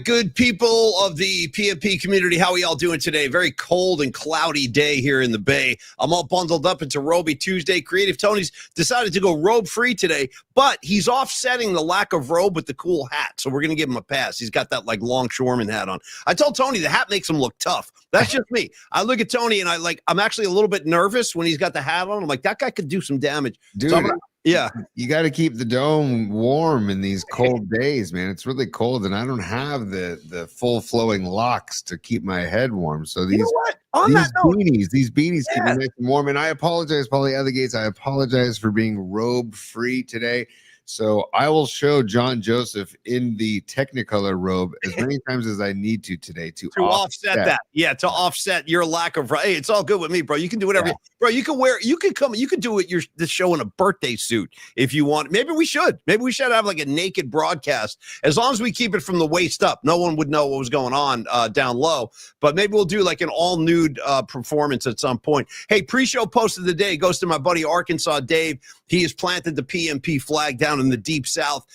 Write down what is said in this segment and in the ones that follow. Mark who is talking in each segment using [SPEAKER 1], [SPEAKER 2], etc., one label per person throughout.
[SPEAKER 1] Good people of the PMP community, how are y'all doing today? Very cold and cloudy day here in the Bay. I'm all bundled up into Roby Tuesday. Creative Tony's decided to go robe free today, but he's offsetting the lack of robe with the cool hat, so we're going to give him a pass. He's got that like longshoreman hat on. I told Tony the hat makes him look tough. That's just me. I look at Tony and I'm actually a little bit nervous when he's got the hat on. I'm like, that guy could do some damage.
[SPEAKER 2] Dude,
[SPEAKER 1] so yeah.
[SPEAKER 2] You got to keep the dome warm in these cold days, man. It's really cold, and I don't have the full flowing locks to keep my head warm. So these, these beanies keep me nice and warm. And I apologize, Paulie Other Gates. I apologize for being robe free today. So I will show John Joseph in the Technicolor robe as many times as I need to today to offset
[SPEAKER 1] that. Yeah, to offset your lack of. Hey, it's all good with me, bro. You can do whatever, bro. You can wear. You can come. You can do it. The show in a birthday suit if you want. Maybe we should. Maybe we should have like a naked broadcast. As long as we keep it from the waist up, no one would know what was going on down low. But maybe we'll do like an all nude performance at some point. Hey, pre-show post of the day goes to my buddy Arkansas Dave. He has planted the PMP flag down in the Deep South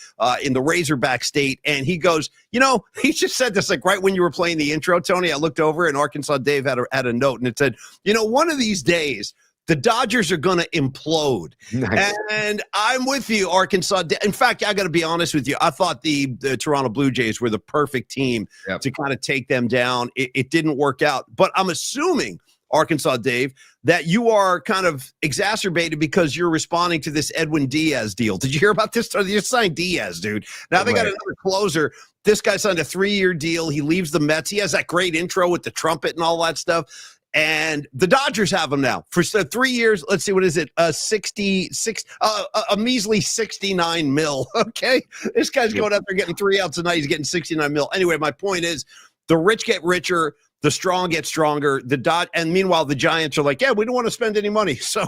[SPEAKER 1] in the Razorback state. And he goes, he just said this like right when you were playing the intro, Tony. I looked over and Arkansas Dave had a note and it said, one of these days, the Dodgers are going to implode. Nice. And I'm with you, Arkansas. In fact, I got to be honest with you. I thought the Toronto Blue Jays were the perfect team to kind of take them down. It didn't work out. But I'm assuming, Arkansas Dave, that you are kind of exacerbated because you're responding to this Edwin Diaz deal. Did you hear about this? They just signed Diaz, dude. Now they got another closer. This guy signed a 3-year deal. He leaves the Mets. He has that great intro with the trumpet and all that stuff. And the Dodgers have him now for 3 years. Let's see, what is it? A measly 69 mil. Okay. This guy's going out there getting 3 outs a night. He's getting 69 mil. Anyway, my point is the rich get richer. The strong get stronger. And meanwhile, the Giants are like, we don't want to spend any money. So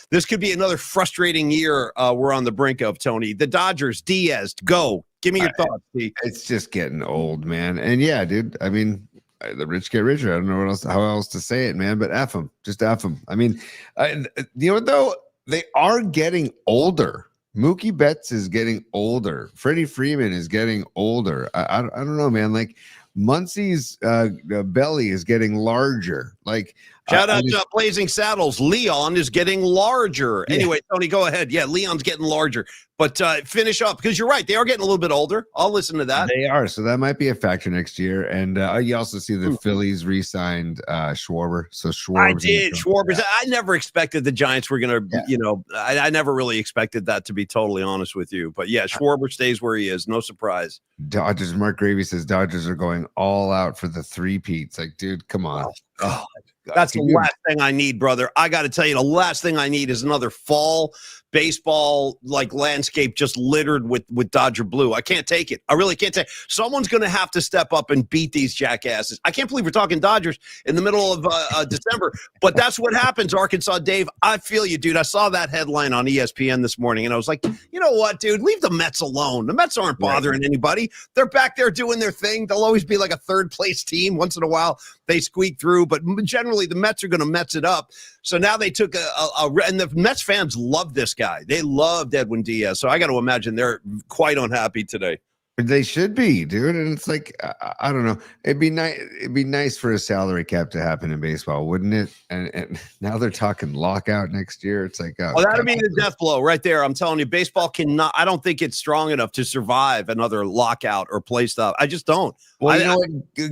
[SPEAKER 1] this could be another frustrating year we're on the brink of, Tony. The Dodgers, Diaz, go. Give me your thoughts, Steve.
[SPEAKER 2] It's just getting old, man. And yeah, dude, I mean, the rich get richer. I don't know how else to say it, man, but F them. Just F them. I mean, though, they are getting older. Mookie Betts is getting older. Freddie Freeman is getting older. I don't know, man. Like, Muncie's belly is getting larger. Like,
[SPEAKER 1] shout out to Blazing Saddles. Leon is getting larger. Anyway, Tony, go ahead. Yeah, Leon's getting larger. But finish up, because you're right. They are getting a little bit older. I'll listen to that.
[SPEAKER 2] They are. So that might be a factor next year. And you also see the Phillies re-signed Schwarber. So Schwarber.
[SPEAKER 1] I did. Schwarber. I never expected the Giants were going to, I never really expected that, to be totally honest with you. But yeah, Schwarber stays where he is. No surprise.
[SPEAKER 2] Dodgers. Mark Gravy says Dodgers are going all out for the three-peats. Like, dude, come on.
[SPEAKER 1] Oh, that's the last thing I need, brother. I got to tell you, the last thing I need is another fall baseball like landscape just littered with Dodger blue. I can't take it. I really can't take it. Someone's going to have to step up and beat these jackasses. I can't believe we're talking Dodgers in the middle of December, but that's what happens, Arkansas Dave. I feel you, dude. I saw that headline on ESPN this morning, and I was like, you know what, dude? Leave the Mets alone. The Mets aren't bothering anybody. They're back there doing their thing. They'll always be like a third-place team. Once in a while, they squeak through, but generally the Mets are going to Mets it up. So now they took and the Mets fans love this guy. They loved Edwin Diaz. So I got to imagine they're quite unhappy today.
[SPEAKER 2] They should be, dude. And it's like, I don't know. It'd be nice. It'd be nice for a salary cap to happen in baseball, wouldn't it? And now they're talking lockout next year. It's like,
[SPEAKER 1] that'd be the death blow right there. I'm telling you, baseball cannot. I don't think it's strong enough to survive another lockout or play stop. I just don't.
[SPEAKER 2] Well,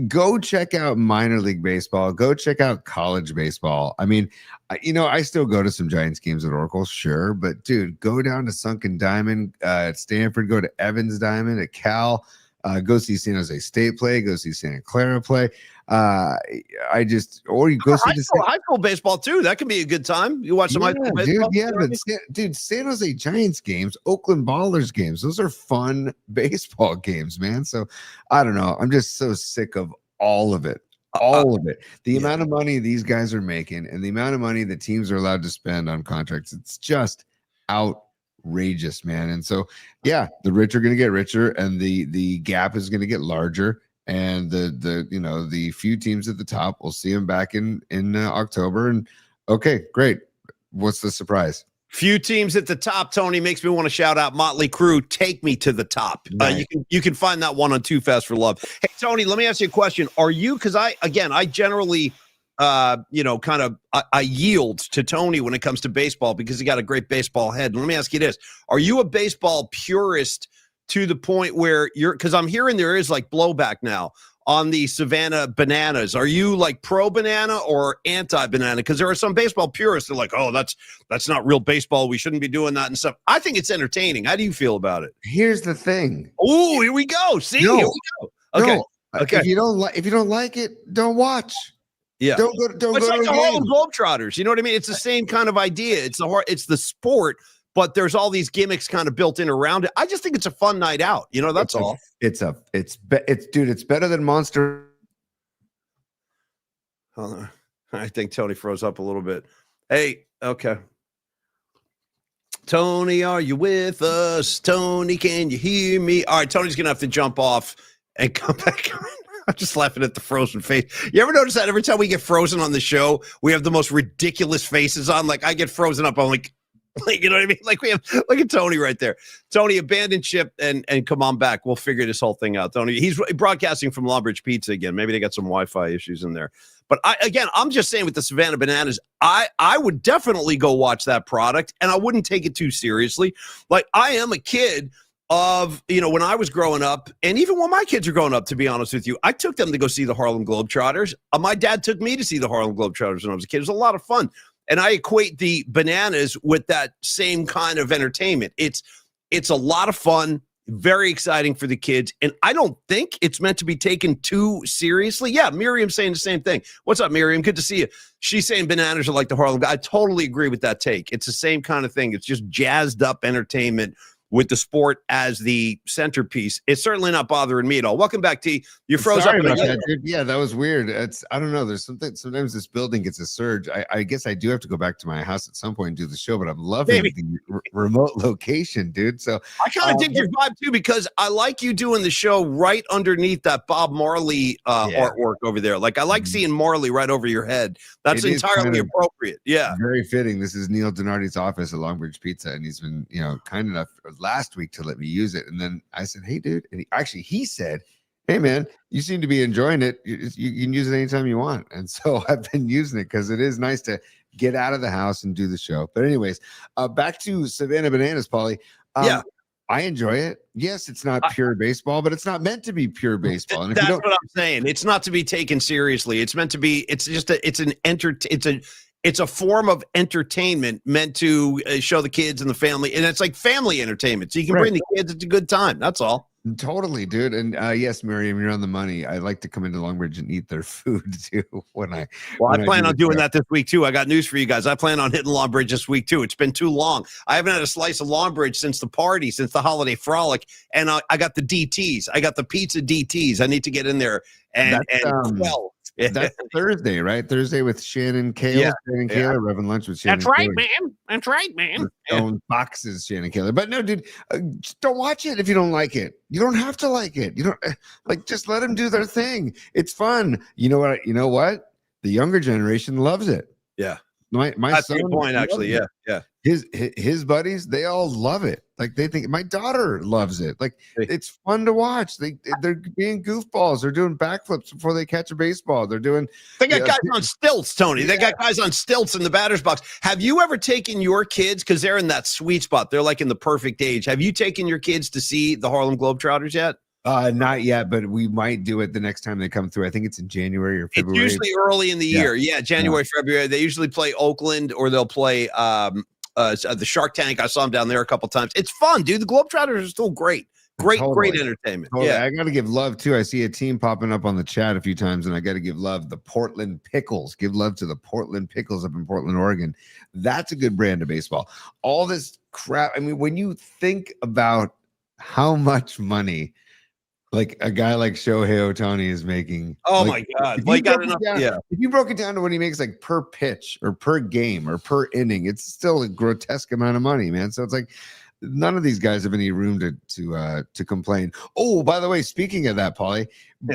[SPEAKER 2] go check out minor league baseball. Go check out college baseball. I mean, I still go to some Giants games at Oracle, sure, but dude, go down to Sunken Diamond at Stanford, go to Evans Diamond at Cal, go see San Jose State play, go see Santa Clara play. Or you go see
[SPEAKER 1] high school baseball too. That can be a good time. You watch some high school baseball.
[SPEAKER 2] Dude, San Jose Giants games, Oakland Ballers games, those are fun baseball games, man. So I don't know. I'm just so sick of all of it. All of it. The amount of money these guys are making and the amount of money the teams are allowed to spend on contracts, it's just outrageous, man. And so, the rich are going to get richer and the gap is going to get larger. And the few teams at the top, we'll see them back in October. And okay, great. What's the surprise?
[SPEAKER 1] Few teams at the top, Tony, makes me want to shout out Motley Crue, Take Me to the Top.
[SPEAKER 2] Right.
[SPEAKER 1] You can find that one on Too Fast for Love. Hey, Tony, let me ask you a question. Are you, because I generally, I yield to Tony when it comes to baseball because he got a great baseball head. Let me ask you this. Are you a baseball purist to the point where because I'm hearing there is like blowback now on the Savannah Bananas. Are you like pro banana or anti banana? Because there are some baseball purists that are like, oh, that's not real baseball. We shouldn't be doing that and stuff. I think it's entertaining. How do you feel about it?
[SPEAKER 2] Here's the thing.
[SPEAKER 1] Oh, here we go. See, here we go. Okay.
[SPEAKER 2] No.
[SPEAKER 1] Okay.
[SPEAKER 2] If you don't like it, don't watch.
[SPEAKER 1] Yeah.
[SPEAKER 2] Don't go
[SPEAKER 1] It's
[SPEAKER 2] to
[SPEAKER 1] like
[SPEAKER 2] a
[SPEAKER 1] the
[SPEAKER 2] game.
[SPEAKER 1] Harlem Globetrotters. You know what I mean? It's the same kind of idea. It's the sport, but there's all these gimmicks kind of built in around it. I just think it's a fun night out. You know, that's all.
[SPEAKER 2] It's better than Monster.
[SPEAKER 1] Hold on. I think Tony froze up a little bit. Hey, okay. Tony, are you with us? Tony, can you hear me? All right, Tony's gonna have to jump off and come back. I'm just laughing at the frozen face. You ever notice that every time we get frozen on the show, we have the most ridiculous faces on? Like I get frozen up, I'm like, you know what I mean? Like we have, look at Tony right there. Tony, abandon ship and come on back. We'll figure this whole thing out. Tony, he's broadcasting from Longbridge Pizza again. Maybe they got some Wi-Fi issues in there. But I'm just saying with the Savannah Bananas, I would definitely go watch that product and I wouldn't take it too seriously. Like I am a kid of, when I was growing up, and even when my kids are growing up, to be honest with you, I took them to go see the Harlem Globetrotters. My dad took me to see the Harlem Globetrotters when I was a kid. It was a lot of fun. And I equate the Bananas with that same kind of entertainment. It's a lot of fun, very exciting for the kids. And I don't think it's meant to be taken too seriously. Yeah, Miriam's saying the same thing. What's up, Miriam? Good to see you. She's saying Bananas are like the Harlem. I totally agree with that take. It's the same kind of thing. It's just jazzed up entertainment with the sport as the centerpiece. It's certainly not bothering me at all. Welcome back, T. You froze up.
[SPEAKER 2] That, dude. Yeah, that was weird. I don't know. There's something. Sometimes this building gets a surge. I guess I do have to go back to my house at some point and do the show, but I'm loving the remote location, dude. So
[SPEAKER 1] I kind of dig your vibe too, because I like you doing the show right underneath that Bob Marley artwork over there. Like I like seeing Marley right over your head. That's entirely appropriate. Yeah.
[SPEAKER 2] Very fitting. This is Neil Donardi's office at Longbridge Pizza, and he's been, kind enough last week to let me use it. And then I said, hey, dude. And he said, hey, man, you seem to be enjoying it. You can use it anytime you want. And so I've been using it because it is nice to get out of the house and do the show. But anyways, back to Savannah Bananas, Paulie.
[SPEAKER 1] Yeah.
[SPEAKER 2] I enjoy it. Yes, it's not pure baseball, but it's not meant to be pure baseball. And
[SPEAKER 1] that's what I'm saying. It's not to be taken seriously. It's meant to be. It's just it's a form of entertainment meant to show the kids and the family, and it's like family entertainment. So you can bring the kids. It's a good time. That's all.
[SPEAKER 2] Totally, dude. And yes, Miriam, you're on the money. I like to come into Longbridge and eat their food too. I
[SPEAKER 1] plan on doing that this week too. I got news for you guys. I plan on hitting Longbridge this week too. It's been too long. I haven't had a slice of Longbridge since the party, since the holiday frolic. And I got the DTs. I got the pizza DTs. I need to get in there and well.
[SPEAKER 2] That's Thursday, right? Thursday with Shannon Kaler.
[SPEAKER 1] Yeah.
[SPEAKER 2] Shannon Kaler. We're having lunch with Shannon.
[SPEAKER 3] That's right, man. That's right, man.
[SPEAKER 2] Stone boxes, Shannon Kaler. But no, dude, just don't watch it if you don't like it. You don't have to like it. You don't just let them do their thing. It's fun. You know what? The younger generation loves it.
[SPEAKER 1] Yeah.
[SPEAKER 2] My
[SPEAKER 1] That's
[SPEAKER 2] son,
[SPEAKER 1] a good point, actually. Yeah.
[SPEAKER 2] His buddies, they all love it. Like they think my daughter loves it. Like it's fun to watch. They're being goofballs. They're doing backflips before they catch a baseball. They got
[SPEAKER 1] guys on stilts, Tony. They got guys on stilts in the batter's box. Have you ever taken your kids, because they're in that sweet spot, they're like in the perfect age. Have you taken your kids to see the Harlem Globetrotters yet?
[SPEAKER 2] Not yet, but we might do it the next time they come through. I think it's in January or February.
[SPEAKER 1] It's usually early in the year. Yeah, January, February. They usually play Oakland, or they'll play the Shark Tank. I saw them down there a couple times. It's fun, dude. The Globetrotters are still great. Great entertainment.
[SPEAKER 2] Totally. Yeah, I got to give love too. I see a team popping up on the chat a few times, and I got to give love. The Portland Pickles. Give love to the Portland Pickles up in Portland, Oregon. That's a good brand of baseball. All this crap. I mean, when you think about how much money like a guy like Shohei Ohtani is making.
[SPEAKER 1] Oh my God.
[SPEAKER 2] If you broke it down to what he makes like per pitch or per game or per inning, it's still a grotesque amount of money, man. So it's like, none of these guys have any room to complain. Oh, by the way, speaking of that, Paulie,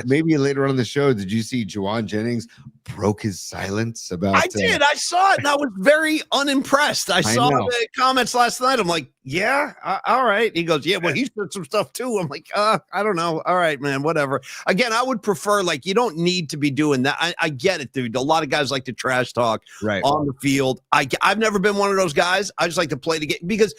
[SPEAKER 2] maybe later on in the show, did you see Juwan Jennings broke his silence about?
[SPEAKER 1] I did. I saw it, and I was very unimpressed. I saw
[SPEAKER 2] know.
[SPEAKER 1] the comments last night. I'm like, yeah, all right. He goes, yeah, well, he said some stuff too. I'm like, I don't know. All right, man, whatever. Again, I would prefer, like, you don't need to be doing that. I get it, dude. A lot of guys like to trash talk on the field. I've never been one of those guys. I just like to play the game because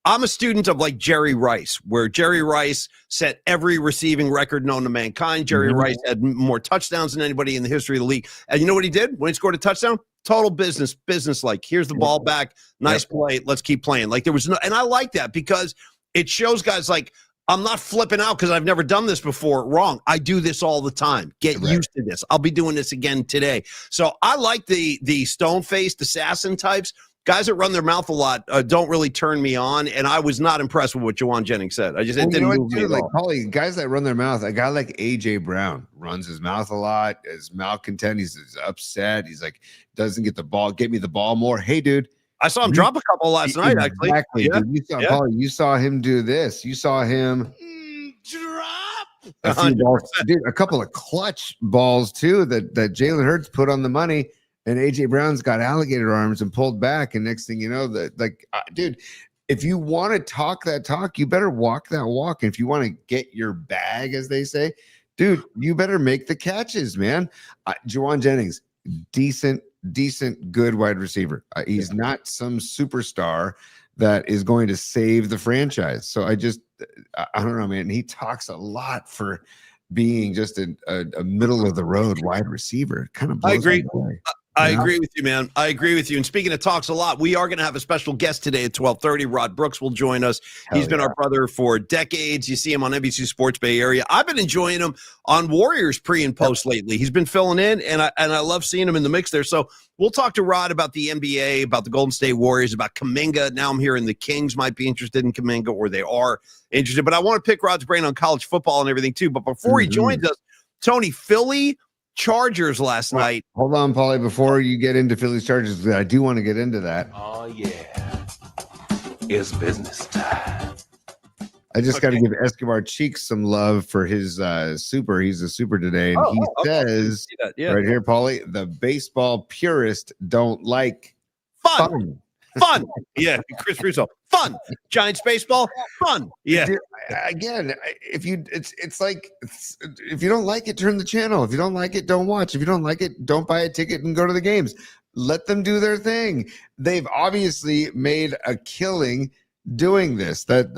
[SPEAKER 1] I'm a student of like Jerry Rice, where Jerry Rice set every receiving record known to mankind. Jerry Rice had more touchdowns than anybody in the history of the league. And you know what he did when he scored a touchdown? Total business like. Here's the ball back. Nice play. Let's keep playing. Like, there was no, and I like that because it shows guys like, I'm not flipping out because I've never done this before. Wrong. I do this all the time. Get used to this. I'll be doing this again today. So I like the stone-faced assassin types. Guys that run their mouth a lot don't really turn me on, and I was not impressed with what Juwan Jennings said. I just it didn't move me at all.
[SPEAKER 2] Paulie, guys that run their mouth, a guy like AJ Brown runs his mouth a lot, is malcontent. He's upset. He's like, doesn't get the ball. Get me the ball more. Hey, dude.
[SPEAKER 1] I saw him drop a couple last night, actually.
[SPEAKER 2] Exactly. Yeah. Dude, Paulie, you saw him do this. You saw him
[SPEAKER 1] drop
[SPEAKER 2] a few balls, dude, a couple of clutch balls too that Jalen Hurts put on the money. And AJ Brown's got alligator arms and pulled back. And next thing you know, dude, if you want to talk that talk, you better walk that walk. And if you want to get your bag, as they say, dude, you better make the catches, man. Juwan Jennings, decent, good wide receiver. He's not some superstar that is going to save the franchise. So I don't know, man. He talks a lot for being just a middle of the road wide receiver. Kind of blows
[SPEAKER 1] I agree.
[SPEAKER 2] me away.
[SPEAKER 1] I agree with you, man. I agree with you. And speaking of talks a lot, we are going to have a special guest today at 12:30. Rod Brooks will join us. He's been our brother for decades. You see him on NBC Sports Bay Area. I've been enjoying him on Warriors pre and post lately. He's been filling in, and I love seeing him in the mix there. So we'll talk to Rod about the NBA, about the Golden State Warriors, about Kuminga. Now I'm hearing the Kings might be interested in Kuminga, or they are interested. But I want to pick Rod's brain on college football and everything too. But before he joins us, Tony, Philly Chargers last night.
[SPEAKER 2] Hold on, Paulie. Before you get into Phillies Chargers, I do want to get into that.
[SPEAKER 4] Oh, yeah. It's business time.
[SPEAKER 2] I just got to give Escobar Cheeks some love for his super. He's a super today. And he says right here, Paulie, the baseball purist don't like
[SPEAKER 1] fun. Fun. Yeah. Chris Russo. Fun. Giants baseball. Fun. Yeah.
[SPEAKER 2] Dude, again, if you if you don't like it, turn the channel. If you don't like it, don't watch. If you don't like it, don't buy a ticket and go to the games. Let them do their thing. They've obviously made a killing doing this. That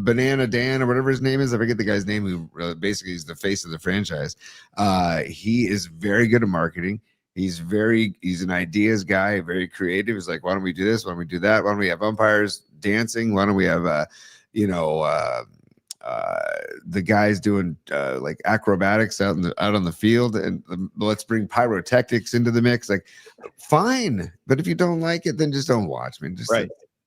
[SPEAKER 2] Banana Dan or whatever his name is, I forget the guy's name, who basically is the face of the franchise. He is very good at marketing. He's an ideas guy, very creative. He's like, why don't we do this? Why don't we do that? Why don't we have umpires dancing? Why don't we have, the guys doing like acrobatics out on the field, and let's bring pyrotechnics into the mix. Like, fine, but if you don't like it, then just don't watch, man. Just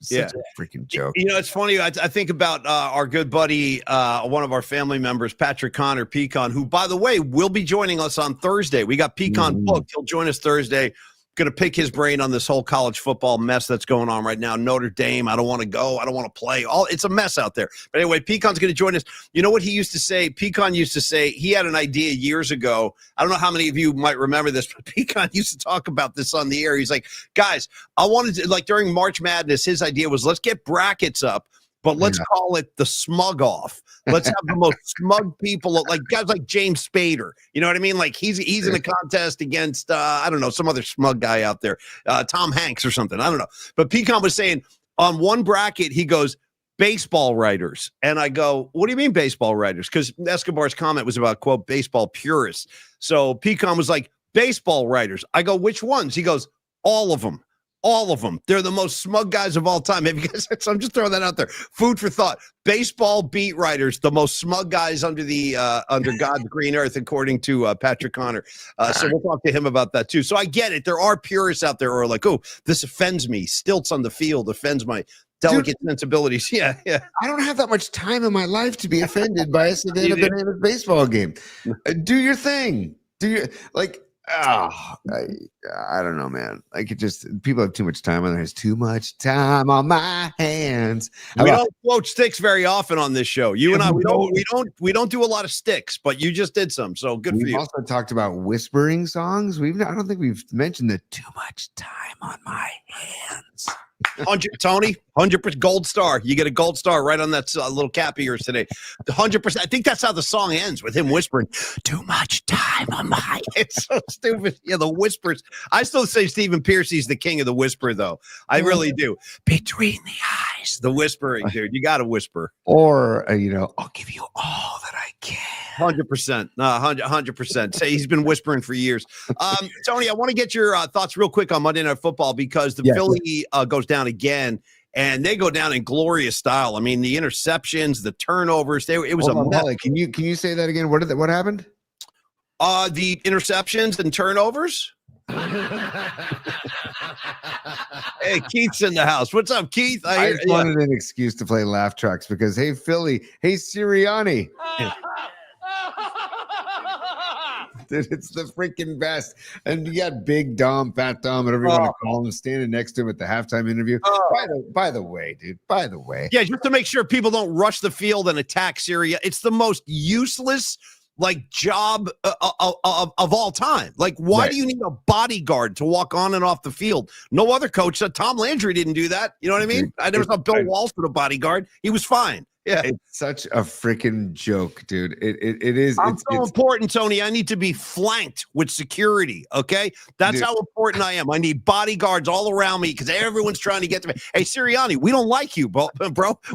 [SPEAKER 2] such a freaking joke.
[SPEAKER 1] You know, it's funny. I think about our good buddy, one of our family members, Patrick Connor Pecan, who, by the way, will be joining us on Thursday. We got Pecan booked. He'll join us Thursday. Going to pick his brain on this whole college football mess that's going on right now. Notre Dame, I don't want to go. I don't want to play. It's a mess out there. But anyway, Pecan's going to join us. You know what he used to say? Pecan used to say, he had an idea years ago. I don't know how many of you might remember this, but Pecan used to talk about this on the air. He's like, guys, I wanted to, like during March Madness, his idea was, let's get brackets up, but let's call it the smug off. Let's have the most smug people, like guys like James Spader. You know what I mean? Like he's in a contest against, I don't know, some other smug guy out there, Tom Hanks or something. I don't know. But Pecan was saying on one bracket, he goes, baseball writers. And I go, what do you mean baseball writers? Because Escobar's comment was about, quote, baseball purists. So Pecan was like, baseball writers. I go, which ones? He goes, all of them. All of them. They're the most smug guys of all time. Have you guys? So I'm just throwing that out there. Food for thought. Baseball beat writers, the most smug guys under God's green earth, according to Patrick Connor. So we'll talk to him about that too. So I get it. There are purists out there who are like, oh, this offends me. Stilts on the field offends my delicate sensibilities. Yeah.
[SPEAKER 2] I don't have that much time in my life to be offended by a Savannah Bananas baseball game. Do your thing. I don't know, man. Like it just people have too much time on their hands. Too much time on my hands.
[SPEAKER 1] We don't quote sticks very often on this show. You and I, we don't do a lot of sticks, but you just did some, so good for you.
[SPEAKER 2] We've also talked about whispering songs. I don't think we've mentioned the too much time on my hands.
[SPEAKER 1] 100% gold star. You get a gold star right on that little cap of yours today. 100%. I think that's how the song ends, with him whispering, too much time on my. It's so stupid. Yeah, the whispers. I still say Stephen Piercy's the king of the whisper, though. I really do. Between the eyes, the whispering, dude. You got to whisper.
[SPEAKER 2] Or I'll give you all that I can.
[SPEAKER 1] 100%. 100%. Say he's been whispering for years. Tony, I want to get your thoughts real quick on Monday Night Football, because the Philly goes down again, and they go down in glorious style. I mean, the interceptions, the turnovers, it was a mess.
[SPEAKER 2] Can you say that again? What happened?
[SPEAKER 1] The interceptions and turnovers. Hey, Keith's in the house. What's up, Keith?
[SPEAKER 2] I just wanted an excuse to play laugh tracks because, hey, Philly, hey, Sirianni. Dude, it's the freaking best. And you got Big Dom, Fat Dom, whatever you want to call him, standing next to him at the halftime interview. By the way, dude,
[SPEAKER 1] yeah, just to make sure people don't rush the field and attack Syria. It's the most useless job of all time. Like, why do you need a bodyguard to walk on and off the field? No other coach. Tom Landry didn't do that. You know what I mean? I never saw Bill Walsh with a bodyguard. He was fine. Yeah,
[SPEAKER 2] it's such a freaking joke, dude. It is.
[SPEAKER 1] It's important, Tony. I need to be flanked with security. Okay, that's how important I am. I need bodyguards all around me because everyone's trying to get to me. Hey, Sirianni, we don't like you, bro.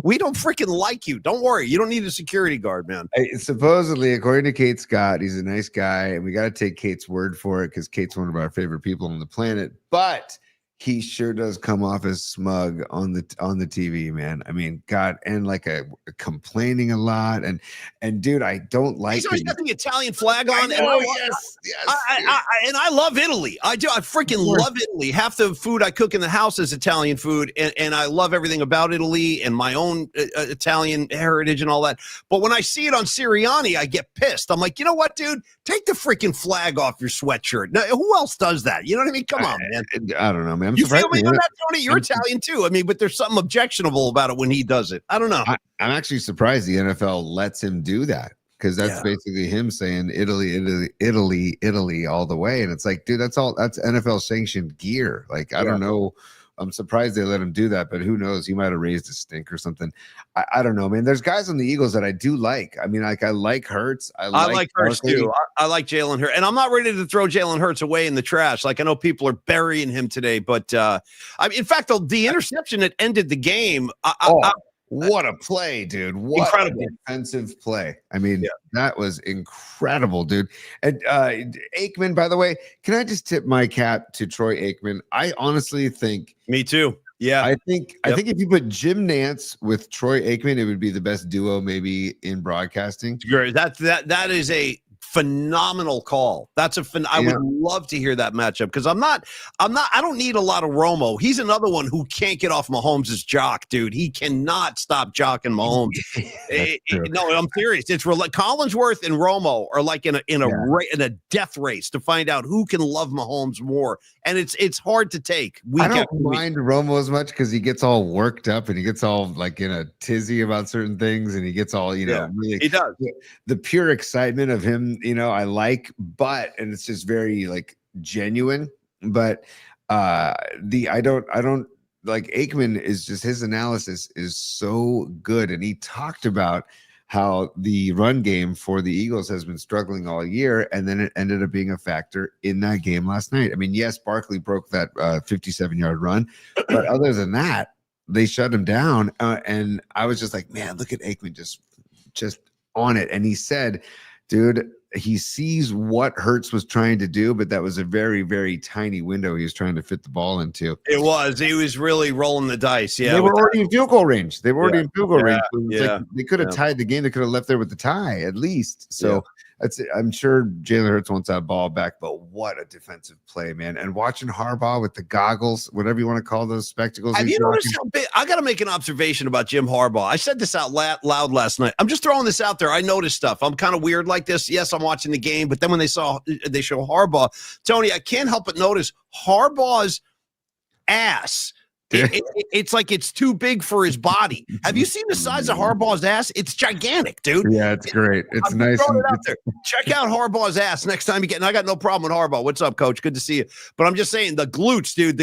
[SPEAKER 1] We don't freaking like you. Don't worry. You don't need a security guard, man.
[SPEAKER 2] Supposedly, according to Kate Scott, he's a nice guy, and we got to take Kate's word for it because Kate's one of our favorite people on the planet. But he sure does come off as smug on the TV, man. I mean, God, and complaining a lot, and dude, I don't like.
[SPEAKER 1] He's always got the Italian flag on. Yes. And I love Italy. I do. I freaking love Italy. Half the food I cook in the house is Italian food, and I love everything about Italy and my own Italian heritage and all that. But when I see it on Sirianni, I get pissed. I'm like, you know what, dude? Take the freaking flag off your sweatshirt. Now, who else does that? You know what I mean? Come on, man.
[SPEAKER 2] I don't know, man.
[SPEAKER 1] You feel me on that, Tony? You're Italian too. I mean, but there's something objectionable about it when he does it. I don't know.
[SPEAKER 2] I'm actually surprised the NFL lets him do that, because that's basically him saying Italy all the way. And it's like, dude, that's NFL sanctioned gear. Like, I don't know. I'm surprised they let him do that, but who knows? He might have raised a stink or something. I don't know, man. There's guys on the Eagles that I do like. I mean, I like Hurts. I like
[SPEAKER 1] Hurts too. I like Jalen Hurts, and I'm not ready to throw Jalen Hurts away in the trash. Like, I know people are burying him today, but in fact, the interception that ended the game.
[SPEAKER 2] What a play, dude. What incredible defensive play. I mean, that was incredible, dude. And Aikman, by the way, can I just tip my cap to Troy Aikman? I honestly think.
[SPEAKER 1] Me too. Yeah.
[SPEAKER 2] I think if you put Jim Nantz with Troy Aikman, it would be the best duo maybe in broadcasting.
[SPEAKER 1] Great. That is a phenomenal call. I would love to hear that matchup, because I don't need a lot of Romo. He's another one who can't get off Mahomes' jock, dude. He cannot stop jocking Mahomes. No, I'm serious. It's like Collinsworth and Romo are like in a death race to find out who can love Mahomes more. And it's hard to take.
[SPEAKER 2] I don't mind Romo as much because he gets all worked up and he gets all like in a tizzy about certain things, and he gets all, really,
[SPEAKER 1] he does.
[SPEAKER 2] The pure excitement of him, I like, and it's just very like genuine. But I don't like Aikman is just, his analysis is so good, and he talked about how the run game for the Eagles has been struggling all year, and then it ended up being a factor in that game last night. I mean, yes, Barkley broke that 57-yard run, but other than that, they shut him down. And I was just like, man, look at Aikman just on it. And he said, dude, he sees what Hurts was trying to do, but that was a very, very tiny window he was trying to fit the ball into.
[SPEAKER 1] It was. He was really rolling the dice. Yeah,
[SPEAKER 2] they were already in field goal range. Range.
[SPEAKER 1] Yeah.
[SPEAKER 2] Like, they could have tied the game. They could have left there with the tie at least. So I'm sure Jalen Hurts wants that ball back, but what a defensive play, man. And watching Harbaugh with the goggles, whatever you want to call those spectacles.
[SPEAKER 1] Have you noticed how big? I got to make an observation about Jim Harbaugh. I said this out loud last night. I'm just throwing this out there. I noticed stuff. I'm kind of weird like this. Yes, I'm watching the game, but then when they show Harbaugh, Tony, I can't help but notice Harbaugh's ass. It's like it's too big for his body. Have you seen the size of Harbaugh's ass? It's gigantic, dude.
[SPEAKER 2] Yeah, it's great. It's nice.
[SPEAKER 1] It out there. Check out Harbaugh's ass next time you get. And I got no problem with Harbaugh. What's up, Coach? Good to see you. But I'm just saying the glutes, dude.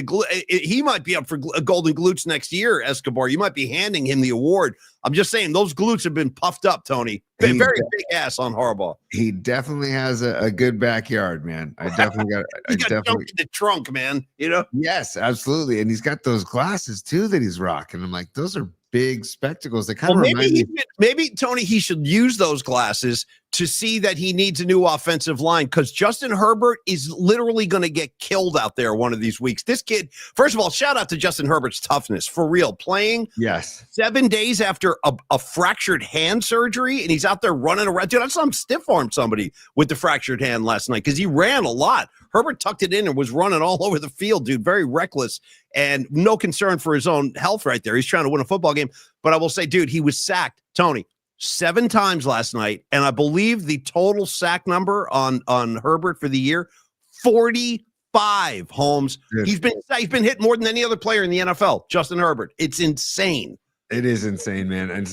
[SPEAKER 1] He might be up for golden glutes next year, Escobar. You might be handing him the award. I'm just saying those glutes have been puffed up, Tony. Very big ass on Harbaugh.
[SPEAKER 2] He definitely has a good backyard, man. I definitely got.
[SPEAKER 1] He got definitely in the trunk, man. You know.
[SPEAKER 2] Yes, absolutely, and he's got those glasses too that he's rocking. I'm like, those are big spectacles. They kind of remind me.
[SPEAKER 1] Maybe Tony, he should use those glasses to see that he needs a new offensive line because Justin Herbert is literally going to get killed out there one of these weeks. This kid, first of all, shout out to Justin Herbert's toughness for real. Playing 7 days after a fractured hand surgery, and he's out there running around. Dude, I saw him stiff-arm somebody with the fractured hand last night because he ran a lot. Herbert tucked it in and was running all over the field, dude. Very reckless and no concern for his own health right there. He's trying to win a football game. But I will say, dude, he was sacked, Tony, 7 times last night. And I believe the total sack number on Herbert for the year, 45, Holmes. Dude. He's been hit more than any other player in the NFL, Justin Herbert. It's insane.
[SPEAKER 2] It is insane, man. And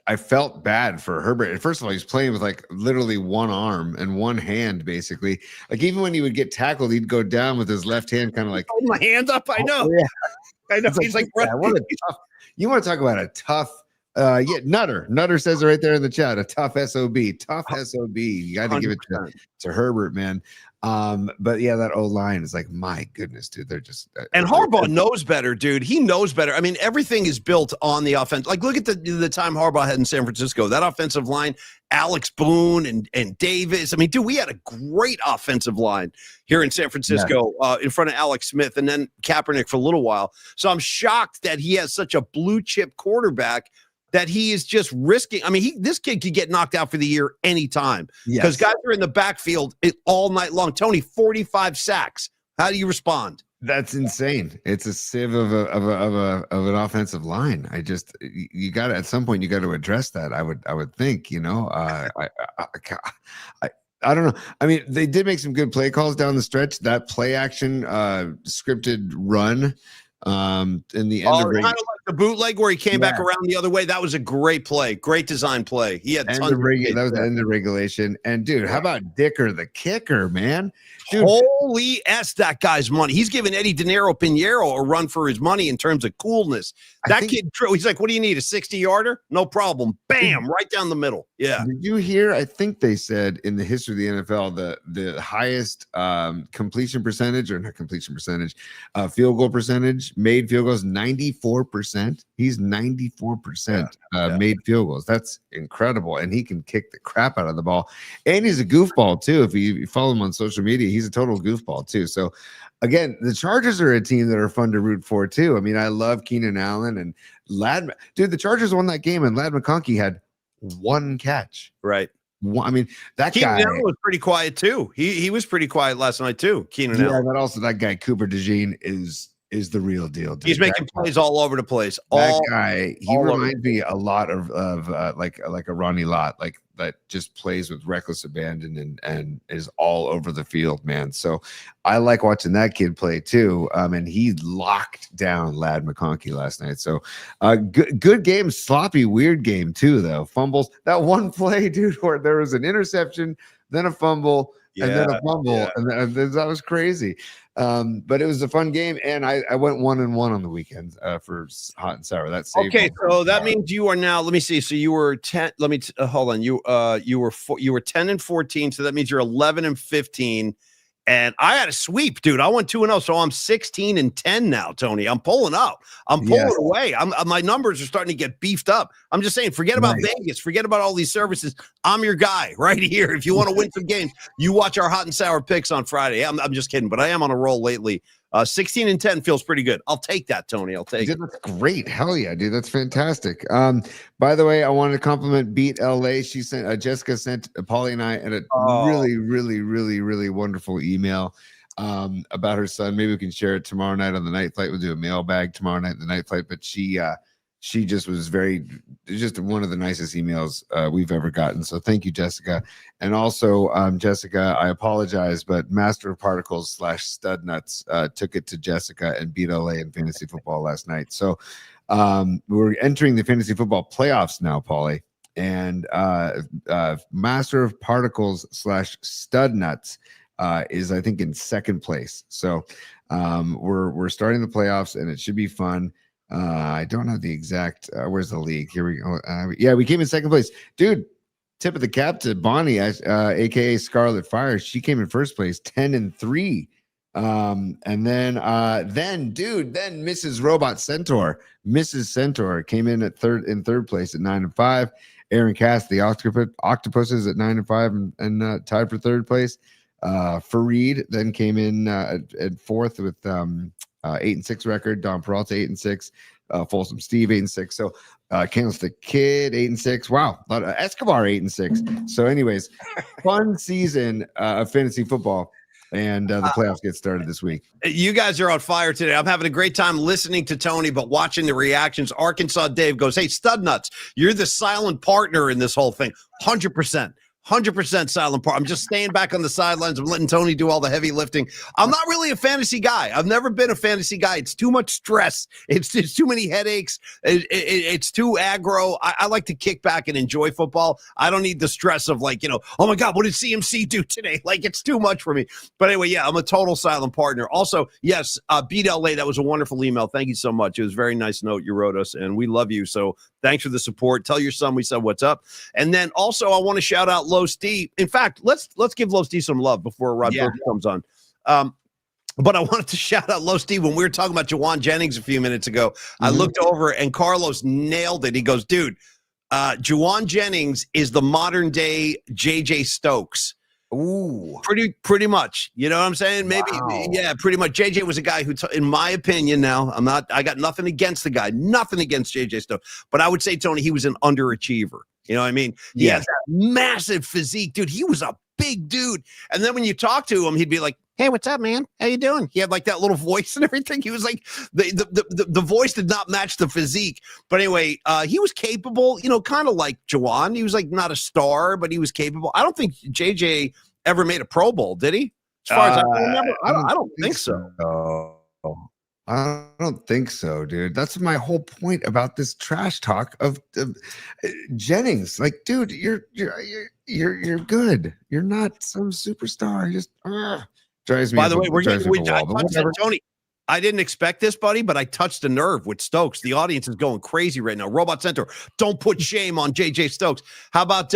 [SPEAKER 2] I felt bad for Herbert. First of all, he's playing with like literally one arm and one hand, basically. Like even when he would get tackled, he'd go down with his left hand, kind of like
[SPEAKER 1] hold my hands up. I know.
[SPEAKER 2] Yeah.
[SPEAKER 1] I know.
[SPEAKER 2] He's like you want to talk about a tough. Nutter says it right there in the chat. A tough SOB. Tough SOB. You got to give it to Herbert, man. But yeah, that O-line is like, my goodness, dude. They're just
[SPEAKER 1] and Harbaugh knows better, dude. He knows better. I mean, everything is built on the offense. Like, look at the time Harbaugh had in San Francisco. That offensive line, Alex Boone and Davis. I mean, dude, we had a great offensive line here in San Francisco in front of Alex Smith and then Kaepernick for a little while. So I'm shocked that he has such a blue chip quarterback that he is just risking. I mean, this kid could get knocked out for the year anytime because guys are in the backfield all night long. Tony, 45 sacks. How do you respond?
[SPEAKER 2] That's insane. It's a sieve of an offensive line. You got to, at some point, you got to address that. I would think, you know, I don't know. I mean, they did make some good play calls down the stretch. That play action scripted run in the end of kind of like
[SPEAKER 1] the bootleg where he came back around the other way. That was a great play, great design play. He had tons of
[SPEAKER 2] that was the end of regulation. And dude, how about Dicker, the kicker, man? Dude,
[SPEAKER 1] holy S, that guy's money. He's giving Eddie De Niro Pinheiro a run for his money in terms of coolness. That kid, he's like, what do you need, a 60-yarder? No problem. Bam, right down the middle. Yeah.
[SPEAKER 2] Did you hear? I think they said in the history of the NFL, the highest completion percentage, or not completion percentage, field goal percentage, made field goals, 94%. He's 94% made field goals. That's incredible. And he can kick the crap out of the ball. And he's a goofball, too. If you follow him on social media, he's a total goofball, too. So, again, the Chargers are a team that are fun to root for, too. I mean, I love Keenan Allen and Ladd. Dude, the Chargers won that game, and Ladd McConkey had one catch.
[SPEAKER 1] Right.
[SPEAKER 2] I mean, that
[SPEAKER 1] Keenan
[SPEAKER 2] guy
[SPEAKER 1] Allen was pretty quiet, too. He was pretty quiet last night, too. Keenan Allen.
[SPEAKER 2] But also that guy, Cooper DeJean, is the real deal, dude.
[SPEAKER 1] He's making plays all over the place.
[SPEAKER 2] That guy, he reminds me a lot of like a Ronnie Lott, like that just plays with reckless abandon and is all over the field, man. So I like watching that kid play too. And he locked down Ladd McConkey last night. So good game, sloppy, weird game too, though. Fumbles. That one play, dude, where there was an interception, then a fumble, and then a fumble, and that was crazy. But it was a fun game, and I went 1-1 on the weekend for hot and sour. That's
[SPEAKER 1] okay. So that means you are now. Let me see. So you were 10. Let me hold on. You were 10-14. So that means you're 11-15. And I had a sweep, dude. I went 2-0, so I'm 16-10 now, Tony. I'm pulling up. I'm pulling away. My numbers are starting to get beefed up. I'm just saying, forget about Vegas. Forget about all these services. I'm your guy right here. If you want to win some games, you watch our hot and sour picks on Friday. I'm just kidding, but I am on a roll lately. 16-10 feels pretty good. I'll take that, Tony. I'll take it.
[SPEAKER 2] Dude, that's great. Hell yeah, dude. That's fantastic. By the way, I wanted to compliment Beat LA. She sent Jessica sent Paulie and I a really, really, really, really wonderful email about her son. Maybe we can share it tomorrow night on the night flight. We'll do a mailbag tomorrow night on the night flight. But she just was just one of the nicest emails we've ever gotten. So thank you, Jessica. And also, Jessica, I apologize, but Master of Particles / Stud Nuts took it to Jessica and beat LA in fantasy football last night. So we're entering the fantasy football playoffs now, Paulie. And Master of Particles / Stud Nuts is, I think, in second place. So we're starting the playoffs, and it should be fun. I don't have the exact where's the league. Here we go. Yeah, we came in second place, dude. Tip of the cap to Bonnie, aka Scarlet Fire. She came in first place, 10-3. And then Mrs. Robot Centaur, Mrs. Centaur came in at third place at 9-5. Aaron Cass, the Octopuses at 9-5 and tied for third place. Fareed then came in at fourth with 8-6 record. Don Peralta 8-6. Folsom Steve 8-6. So Candlestick Kid 8-6. Wow, a lot of Escobar 8-6. So, anyways, fun season of fantasy football, and the playoffs get started this week.
[SPEAKER 1] You guys are on fire today. I'm having a great time listening to Tony, but watching the reactions. Arkansas Dave goes, "Hey, Stud Nuts, you're the silent partner in this whole thing." 100%. 100% silent part. I'm just staying back on the sidelines. I'm letting Tony do all the heavy lifting. I'm not really a fantasy guy. I've never been a fantasy guy. It's too much stress. It's too many headaches. It's too aggro. I like to kick back and enjoy football. I don't need the stress of oh my God, what did CMC do today? It's too much for me. But anyway, yeah, I'm a total silent partner. Also, yes, Beat LA, that was a wonderful email. Thank you so much. It was a very nice note you wrote us, and we love you. So thanks for the support. Tell your son we said what's up. And then also I want to shout out Low Steve. In fact, let's give Low Steve some love before Rod Burke comes on. But I wanted to shout out Low Steve. When we were talking about Juwan Jennings a few minutes ago, I looked over and Carlos nailed it. He goes, dude, Juwan Jennings is the modern day JJ Stokes.
[SPEAKER 2] Ooh,
[SPEAKER 1] pretty much. You know what I'm saying? Maybe, yeah, pretty much. JJ was a guy who, in my opinion, I got nothing against the guy, nothing against JJ Stokes, but I would say, Tony, he was an underachiever. You know what I mean? He has that massive physique, dude. He was a big dude. And then when you talk to him, he'd be like, "Hey, what's up, man? How you doing?" He had that little voice and everything. He was like, the voice did not match the physique. But anyway, he was capable, kind of like Juwan. He was not a star, but he was capable. I don't think JJ ever made a Pro Bowl, did he? As far as I remember, I don't think so.
[SPEAKER 2] I don't think so, dude. That's my whole point about this trash talk of Jennings. Dude, you're good. You're not some superstar. Just drives me.
[SPEAKER 1] By the way, Tony, I didn't expect this, buddy, but I touched a nerve with Stokes. The audience is going crazy right now. Robot Center, don't put shame on JJ Stokes. How about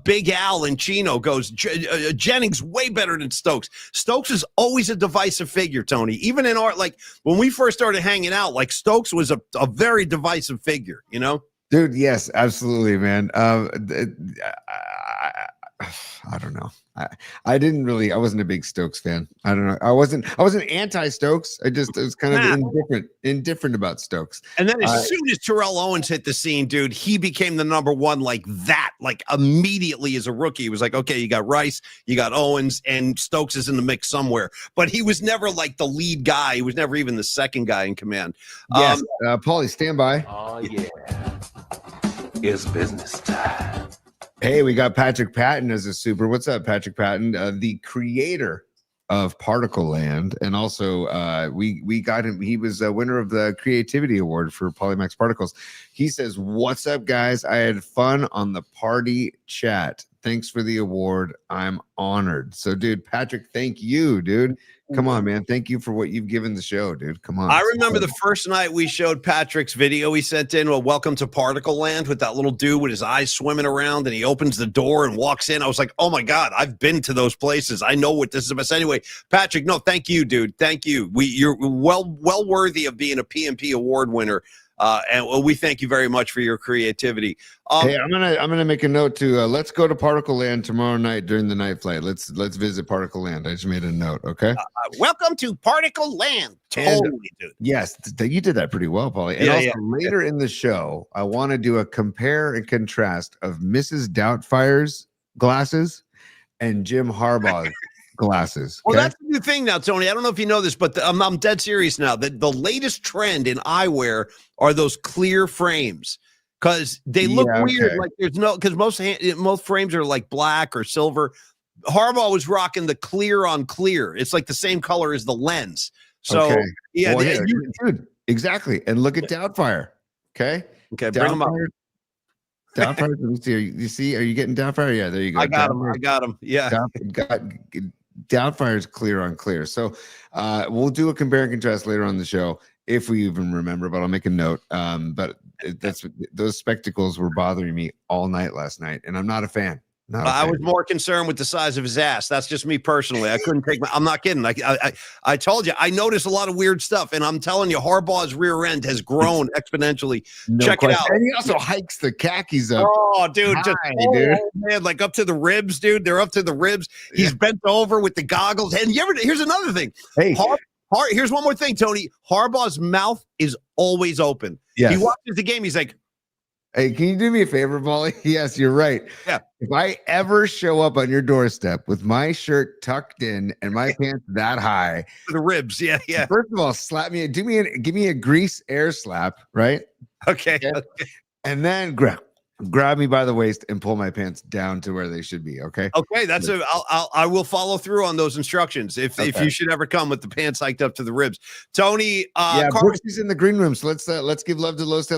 [SPEAKER 1] Big Al and Chino goes, Jennings way better than Stokes. Stokes is always a divisive figure, Tony. Even in art, when we first started hanging out, Stokes was a very divisive figure,
[SPEAKER 2] Dude, yes, absolutely, man. I don't know. I wasn't a big Stokes fan. I don't know. I wasn't anti-Stokes. I was kind of indifferent about Stokes.
[SPEAKER 1] And then as soon as Terrell Owens hit the scene, dude, he became the number one immediately as a rookie. He was okay, you got Rice, you got Owens, and Stokes is in the mix somewhere. But he was never the lead guy. He was never even the second guy in command.
[SPEAKER 2] Yes, Paulie, stand by.
[SPEAKER 4] Oh, yeah. It's business time.
[SPEAKER 2] Hey, we got Patrick Patton as a super. What's up, Patrick Patton? The creator of Particle Land, and also we got him. He was a winner of the Creativity Award for Polymax Particles. He says, "What's up, guys? I had fun on the party chat. Thanks for the award. I'm honored." So, dude, Patrick, thank you, dude. Come on, man. Thank you for what you've given the show, dude. Come on.
[SPEAKER 1] I remember the first night we showed Patrick's video he sent in, welcome to Particle Land, with that little dude with his eyes swimming around, and he opens the door and walks in. I was like, oh my God, I've been to those places. I know what this is about. So anyway, Patrick, no, thank you, dude. Thank you. You're well worthy of being a PMP award winner. And we thank you very much for your creativity.
[SPEAKER 2] Hey, I'm gonna make a note to let's go to Particle Land tomorrow night during the night flight. Let's visit Particle Land. I just made a note. Okay.
[SPEAKER 3] Welcome to Particle Land.
[SPEAKER 1] Totally, dude.
[SPEAKER 2] Yes, you did that pretty well, Paulie. And also later in the show, I want to do a compare and contrast of Mrs. Doubtfire's glasses and Jim Harbaugh's glasses.
[SPEAKER 1] Well,
[SPEAKER 2] okay?
[SPEAKER 1] that's the new thing now, Tony. I don't know if you know this, but I'm dead serious now. The latest trend in eyewear are those clear frames because they look weird.
[SPEAKER 2] Okay.
[SPEAKER 1] Like there's no, because most frames are like black or silver. Harbaugh was rocking the clear on clear. It's like the same color as the lens. So
[SPEAKER 2] Okay.
[SPEAKER 1] yeah,
[SPEAKER 2] Well, dude, exactly. And look at Doubtfire. Okay.
[SPEAKER 1] Okay, bring them up.
[SPEAKER 2] Doubtfire. Let me see. You see? Are you getting Doubtfire? Yeah, there you go.
[SPEAKER 1] I got him. Yeah.
[SPEAKER 2] Doubtfire is clear on clear. So we'll do a compare and contrast later on the show if we even remember, but I'll make a note. But those spectacles were bothering me all night last night, and I'm not a fan.
[SPEAKER 1] I was more concerned with the size of his ass. That's just me personally. I couldn't take I'm not kidding. I told you, I noticed a lot of weird stuff, and I'm telling you, Harbaugh's rear end has grown exponentially. Check it out.
[SPEAKER 2] And he also hikes the khakis up.
[SPEAKER 1] Oh, dude,
[SPEAKER 2] dude.
[SPEAKER 1] Man, like up to the ribs, dude. They're up to the ribs. He's bent over with the goggles. And here's another thing.
[SPEAKER 2] Hey,
[SPEAKER 1] here's one more thing, Tony. Harbaugh's mouth is always open.
[SPEAKER 2] Yes.
[SPEAKER 1] He watches the game. He's like,
[SPEAKER 2] hey, can you do me a favor, Molly? Yes, you're right.
[SPEAKER 1] Yeah.
[SPEAKER 2] If I ever show up on your doorstep with my shirt tucked in and my pants that high,
[SPEAKER 1] the ribs, yeah.
[SPEAKER 2] First of all, slap me, give me a grease air slap, right?
[SPEAKER 1] Okay.
[SPEAKER 2] And then grab me by the waist and pull my pants down to where they should be. Okay.
[SPEAKER 1] Okay, I will follow through on those instructions if you should ever come with the pants hiked up to the ribs. Tony,
[SPEAKER 2] Brooksy's in the green room, so let's give love to Carlos De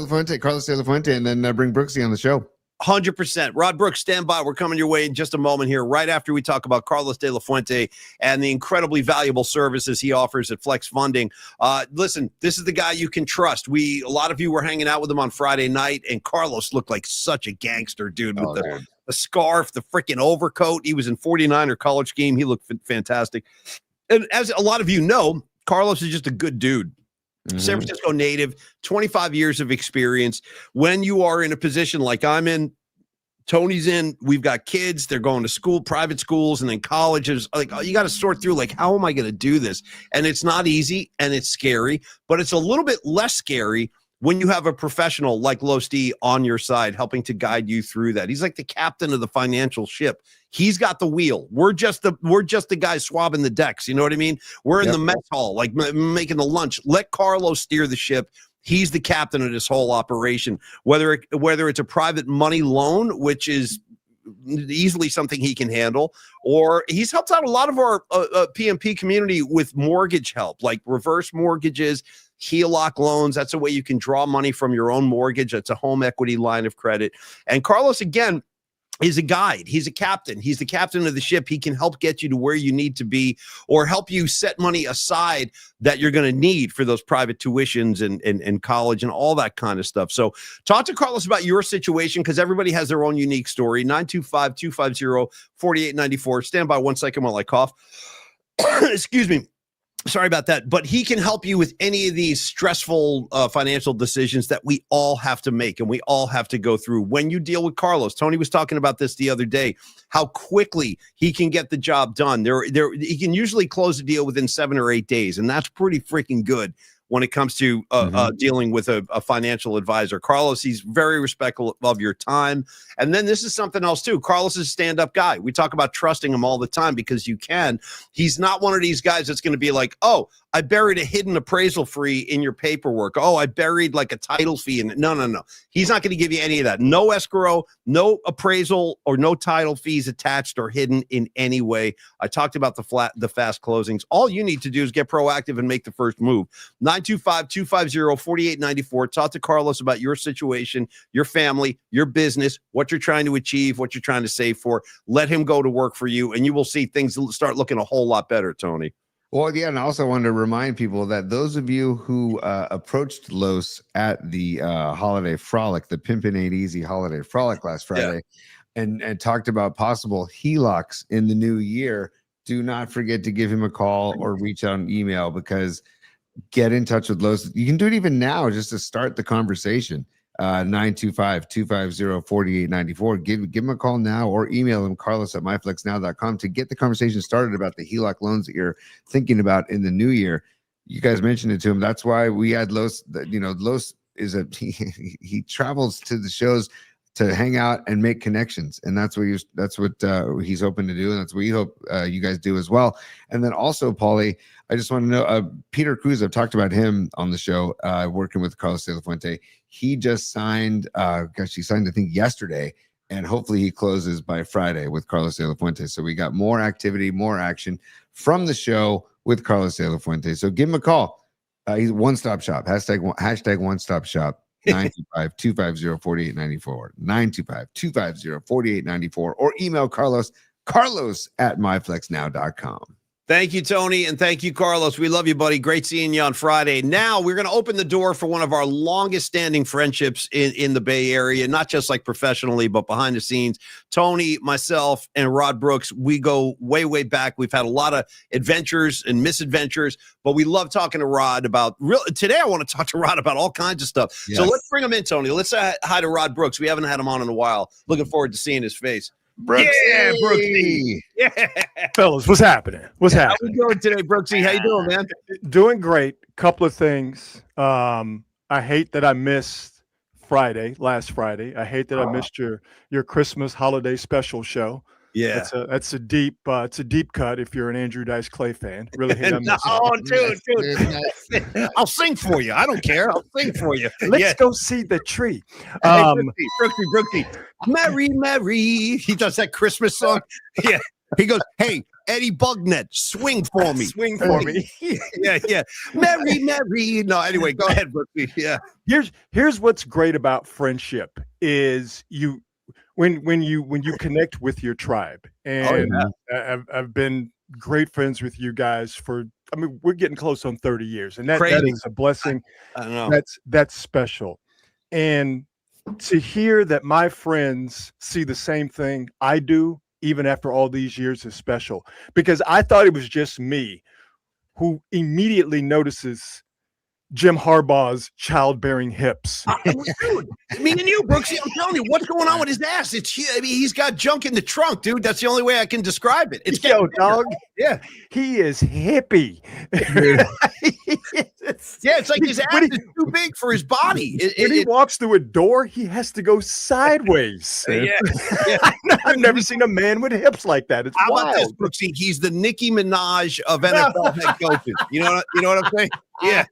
[SPEAKER 2] La Fuente, and then bring Brooksy on the show.
[SPEAKER 1] 100%. Rod Brooks, stand by. We're coming your way in just a moment here, right after we talk about Carlos De La Fuente and the incredibly valuable services he offers at Flex Funding. Listen, this is the guy you can trust. A lot of you were hanging out with him on Friday night, and Carlos looked like such a gangster, dude, with the scarf, the freaking overcoat. He was in 49er college game. He looked fantastic. And as a lot of you know, Carlos is just a good dude. San Francisco native, 25 years of experience. When you are in a position like I'm in, Tony's in, we've got kids, they're going to school, private schools, and then colleges. Like, you got to sort through, like, how am I going to do this? And it's not easy, and it's scary, but it's a little bit less scary when you have a professional like Los D on your side helping to guide you through that. He's like the captain of the financial ship. He's got the wheel. We're just the guys swabbing the decks. You know what I mean? We're in the mess hall, like making the lunch. Let Carlos steer the ship. He's the captain of this whole operation. Whether it's a private money loan, which is easily something he can handle, or he's helped out a lot of our PMP community with mortgage help, like reverse mortgages, HELOC loans. That's a way you can draw money from your own mortgage. That's a home equity line of credit. And Carlos, again, is a guide. He's a captain. He's the captain of the ship. He can help get you to where you need to be, or help you set money aside that you're going to need for those private tuitions and college and all that kind of stuff. So talk to Carlos about your situation, because everybody has their own unique story. 925-250-4894. Stand by 1 second while I cough. Excuse me. Sorry about that. But he can help you with any of these stressful financial decisions that we all have to make and we all have to go through. When you deal with Carlos, Tony was talking about this the other day, how quickly he can get the job done. He can usually close a deal within 7 or 8 days, and that's pretty freaking good when it comes to dealing with a financial advisor. Carlos, he's very respectful of your time. And then this is something else too. Carlos is a stand-up guy. We talk about trusting him all the time because you can. He's not one of these guys that's going to be like, oh, I buried a hidden appraisal fee in your paperwork. Oh, I buried like a title fee in it. No. He's not going to give you any of that. No escrow, no appraisal, or no title fees attached or hidden in any way. I talked about the fast closings. All you need to do is get proactive and make the first move. 925-250-4894. Talk to Carlos about your situation, your family, your business, what you're trying to achieve, what you're trying to save for. Let him go to work for you, and you will see things start looking a whole lot better, Tony.
[SPEAKER 2] Well, yeah, and I also wanted to remind people that those of you who approached Los at the holiday frolic, the Pimpin' Ain't Easy holiday frolic last Friday, and talked about possible HELOCs in the new year, do not forget to give him a call or reach out an email, because get in touch with Los. You can do it even now just to start the conversation. 925-250-4894. Give him a call now or email him, carlos@myflexnow.com, to get the conversation started about the HELOC loans that you're thinking about in the new year. You guys mentioned it to him. That's why we had Los. Los is he travels to the shows to hang out and make connections, and that's what he's hoping to do, and that's what we hope you guys do as well. And then also, Paulie, I just want to know, Peter Cruz, I've talked about him on the show, working with Carlos De La Fuente. He just signed, he signed, I think, yesterday, and hopefully he closes by Friday with Carlos De La Fuente. So we got more activity, more action from the show with Carlos De La Fuente. So give him a call. He's one-stop shop. Hashtag one-stop shop. 925-250-4894. 925-250-4894. Or email Carlos at myflexnow.com.
[SPEAKER 1] Thank you, Tony, and thank you, Carlos. We love you, buddy. Great seeing you on Friday. Now we're going to open the door for one of our longest-standing friendships in the Bay Area, not just like professionally, but behind the scenes. Tony, myself, and Rod Brooks, we go way, way back. We've had a lot of adventures and misadventures, but we love talking to Rod about today I want to talk to Rod about all kinds of stuff. Yes. So let's bring him in, Tony. Let's say hi to Rod Brooks. We haven't had him on in a while. Looking forward to seeing his face.
[SPEAKER 2] Brooksy.
[SPEAKER 1] Yeah, Brooksy. Yeah.
[SPEAKER 5] Fellas, what's happening? What's happening?
[SPEAKER 1] How we doing today, Brooksy? How you doing, man?
[SPEAKER 5] Doing great. Couple of things. I hate that I missed last Friday. I hate that I missed your Christmas holiday special show.
[SPEAKER 1] Yeah.
[SPEAKER 5] It's a deep cut if you're an Andrew Dice Clay fan. Really hate I missed
[SPEAKER 1] dude. I'll sing for you. I don't care. I'll sing for you.
[SPEAKER 5] Let's go see the tree.
[SPEAKER 1] Brooksy. Merry, Merry. He does that Christmas song. Yeah. He goes, hey, Eddie Bugnett, swing for me.
[SPEAKER 5] Swing for me.
[SPEAKER 1] Yeah. Merry, Merry. No, anyway, go ahead, Brooksy. Yeah.
[SPEAKER 5] Here's what's great about friendship is when you connect with your tribe. And I've been great friends with you guys we're getting close on 30 years, and that is a blessing.
[SPEAKER 1] I don't know.
[SPEAKER 5] That's special. And to hear that my friends see the same thing I do, even after all these years, is special, because I thought it was just me who immediately notices Jim Harbaugh's childbearing hips.
[SPEAKER 1] Dude, me and you, Brooksy, I'm telling you, what's going on with his ass? He's got junk in the trunk, dude. That's the only way I can describe it. It's
[SPEAKER 5] dog.
[SPEAKER 1] Yeah,
[SPEAKER 5] he is hippie.
[SPEAKER 1] It's like his ass is too big for his body.
[SPEAKER 5] When he walks through a door, he has to go sideways.
[SPEAKER 1] Yeah.
[SPEAKER 5] I've never seen a man with hips like that. It's
[SPEAKER 1] How
[SPEAKER 5] wild.
[SPEAKER 1] about this, Brooksy? He's the Nicki Minaj of NFL head coaches. You know what I'm saying? Yeah.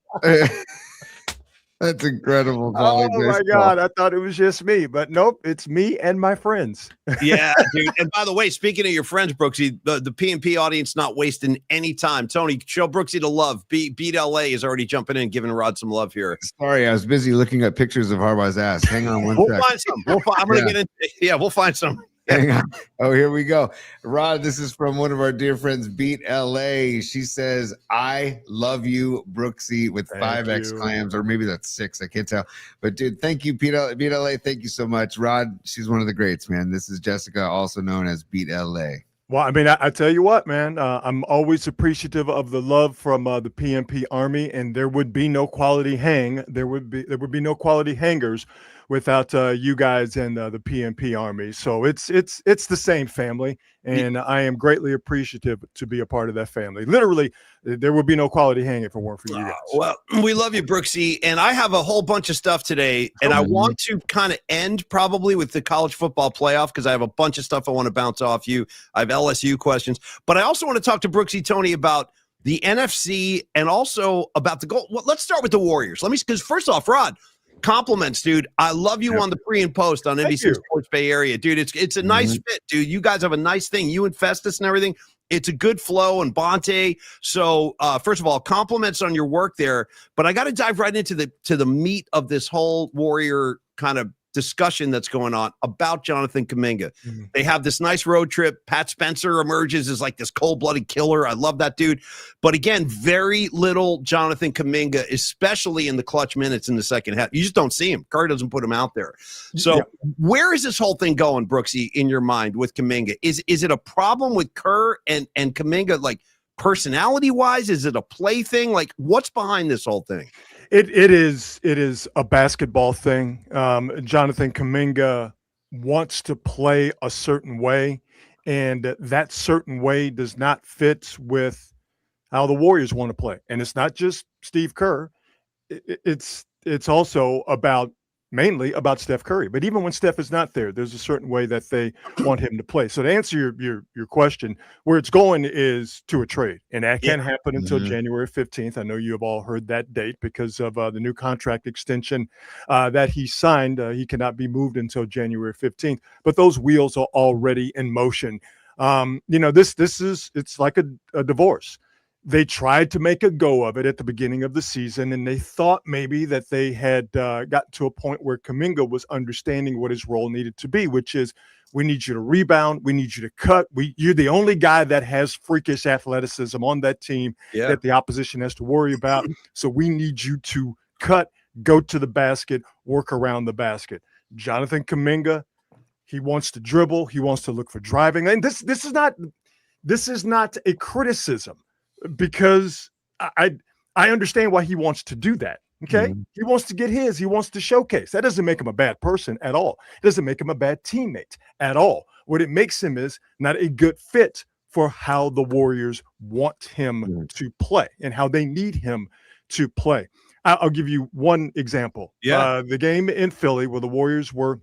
[SPEAKER 2] That's incredible.
[SPEAKER 5] Oh my God. I thought it was just me, but nope, it's me and my friends.
[SPEAKER 1] Yeah, dude. And by the way, speaking of your friends, Brooksy, the PMP audience not wasting any time. Tony, show Brooksy the love. Beat LA is already jumping in, giving Rod some love here.
[SPEAKER 2] Sorry, I was busy looking at pictures of Harbaugh's ass. Hang on one
[SPEAKER 1] We'll find some. I'm going to get in. Yeah, we'll find some.
[SPEAKER 2] Hang on. Oh, here we go. Rod, this is from one of our dear friends, Beat LA. She says, I love you, Brooksy, with five exclams, or maybe that's 6. I can't tell. But dude, thank you, Beat LA. Thank you so much. Rod, she's one of the greats, man. This is Jessica, also known as Beat LA.
[SPEAKER 5] Well, I mean, I tell you what, man, I'm always appreciative of the love from the PMP Army, and there would be no quality there would be no quality hangers without you guys and the PMP Army. So it's the same family, and I am greatly appreciative to be a part of that family. Literally, there would be no quality hang if it weren't for you guys.
[SPEAKER 1] Well, we love you, Brooksy, and I have a whole bunch of stuff today, and I want to kind of end probably with the college football playoff because I have a bunch of stuff I want to bounce off you. I have LSU questions, but I also want to talk to Brooksy, Tony, about the NFC and also about the goal. Well, let's start with the Warriors. Because first off, Rod, compliments, dude. I love you on the pre and post on NBC Sports Bay Area, dude. It's a nice fit, dude. You guys have a nice thing. You and Festus and everything. It's a good flow, and Bonte. So, first of all, compliments on your work there. But I got to dive right into the meat of this whole Warrior kind of discussion that's going on about Jonathan Kuminga. They have this nice road trip. Pat Spencer emerges as like this cold-blooded killer. I love that dude. But again, very little Jonathan Kuminga, especially in the clutch minutes in the second half. You just don't see him. Kerr doesn't put him out there. So where is this whole thing going, Brooksy, in your mind with Kuminga? Is it a problem with Kerr and Kuminga like personality wise? Is it a play thing? Like, what's behind this whole thing?
[SPEAKER 5] It is a basketball thing. Jonathan Kuminga wants to play a certain way, and that certain way does not fit with how the Warriors want to play. And it's not just Steve Kerr. It's also mainly about Steph Curry. But even when Steph is not there, there's a certain way that they want him to play. So to answer your question, where it's going is to a trade, and that can't happen until January 15th. I know you have all heard that date because of the new contract extension that he signed. He cannot be moved until January 15th. But those wheels are already in motion. It's like a divorce. They tried to make a go of it at the beginning of the season, and they thought maybe that they had gotten to a point where Kuminga was understanding what his role needed to be, which is we need you to rebound, we need you to cut. You're the only guy that has freakish athleticism on that team that the opposition has to worry about. So we need you to cut, go to the basket, work around the basket. Jonathan Kuminga, he wants to dribble, he wants to look for driving. And this is not a criticism, because I understand why he wants to do that. Okay. He wants to get he wants to showcase. That doesn't make him a bad person at all. It doesn't make him a bad teammate at all. What it makes him is not a good fit for how the Warriors want him to play and how they need him to play. I'll give you one example. The game in Philly where the Warriors were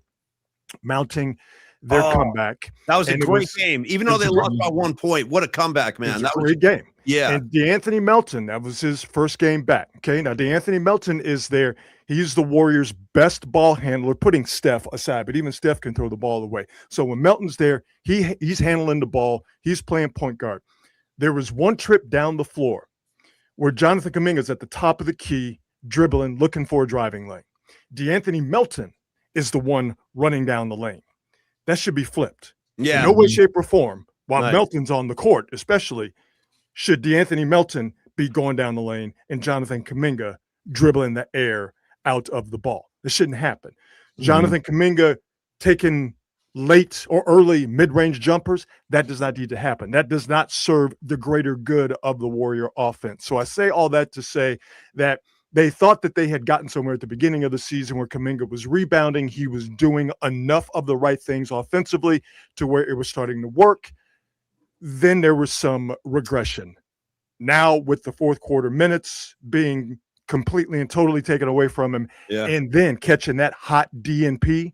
[SPEAKER 5] mounting their comeback.
[SPEAKER 1] That was a great game. Even though they lost by 1 point, what a comeback, man.
[SPEAKER 5] That was a great game.
[SPEAKER 1] Yeah.
[SPEAKER 5] And DeAnthony Melton, that was his first game back. Okay. Now, DeAnthony Melton is there. He's the Warriors' best ball handler, putting Steph aside, but even Steph can throw the ball away. So when Melton's there, he's handling the ball. He's playing point guard. There was one trip down the floor where Jonathan Kuminga's at the top of the key, dribbling, looking for a driving lane. DeAnthony Melton is the one running down the lane. That should be flipped.
[SPEAKER 1] Yeah.
[SPEAKER 5] In no way, shape, or form, while Melton's on the court, especially, should DeAnthony Melton be going down the lane and Jonathan Kuminga dribbling the air out of the ball. This shouldn't happen. Jonathan Kuminga taking late or early mid-range jumpers, that does not need to happen. That does not serve the greater good of the Warrior offense. So I say all that to say that they thought that they had gotten somewhere at the beginning of the season where Kuminga was rebounding. He was doing enough of the right things offensively to where it was starting to work. Then there was some regression. Now with the fourth quarter minutes being completely and totally taken away from him, and then catching that hot DNP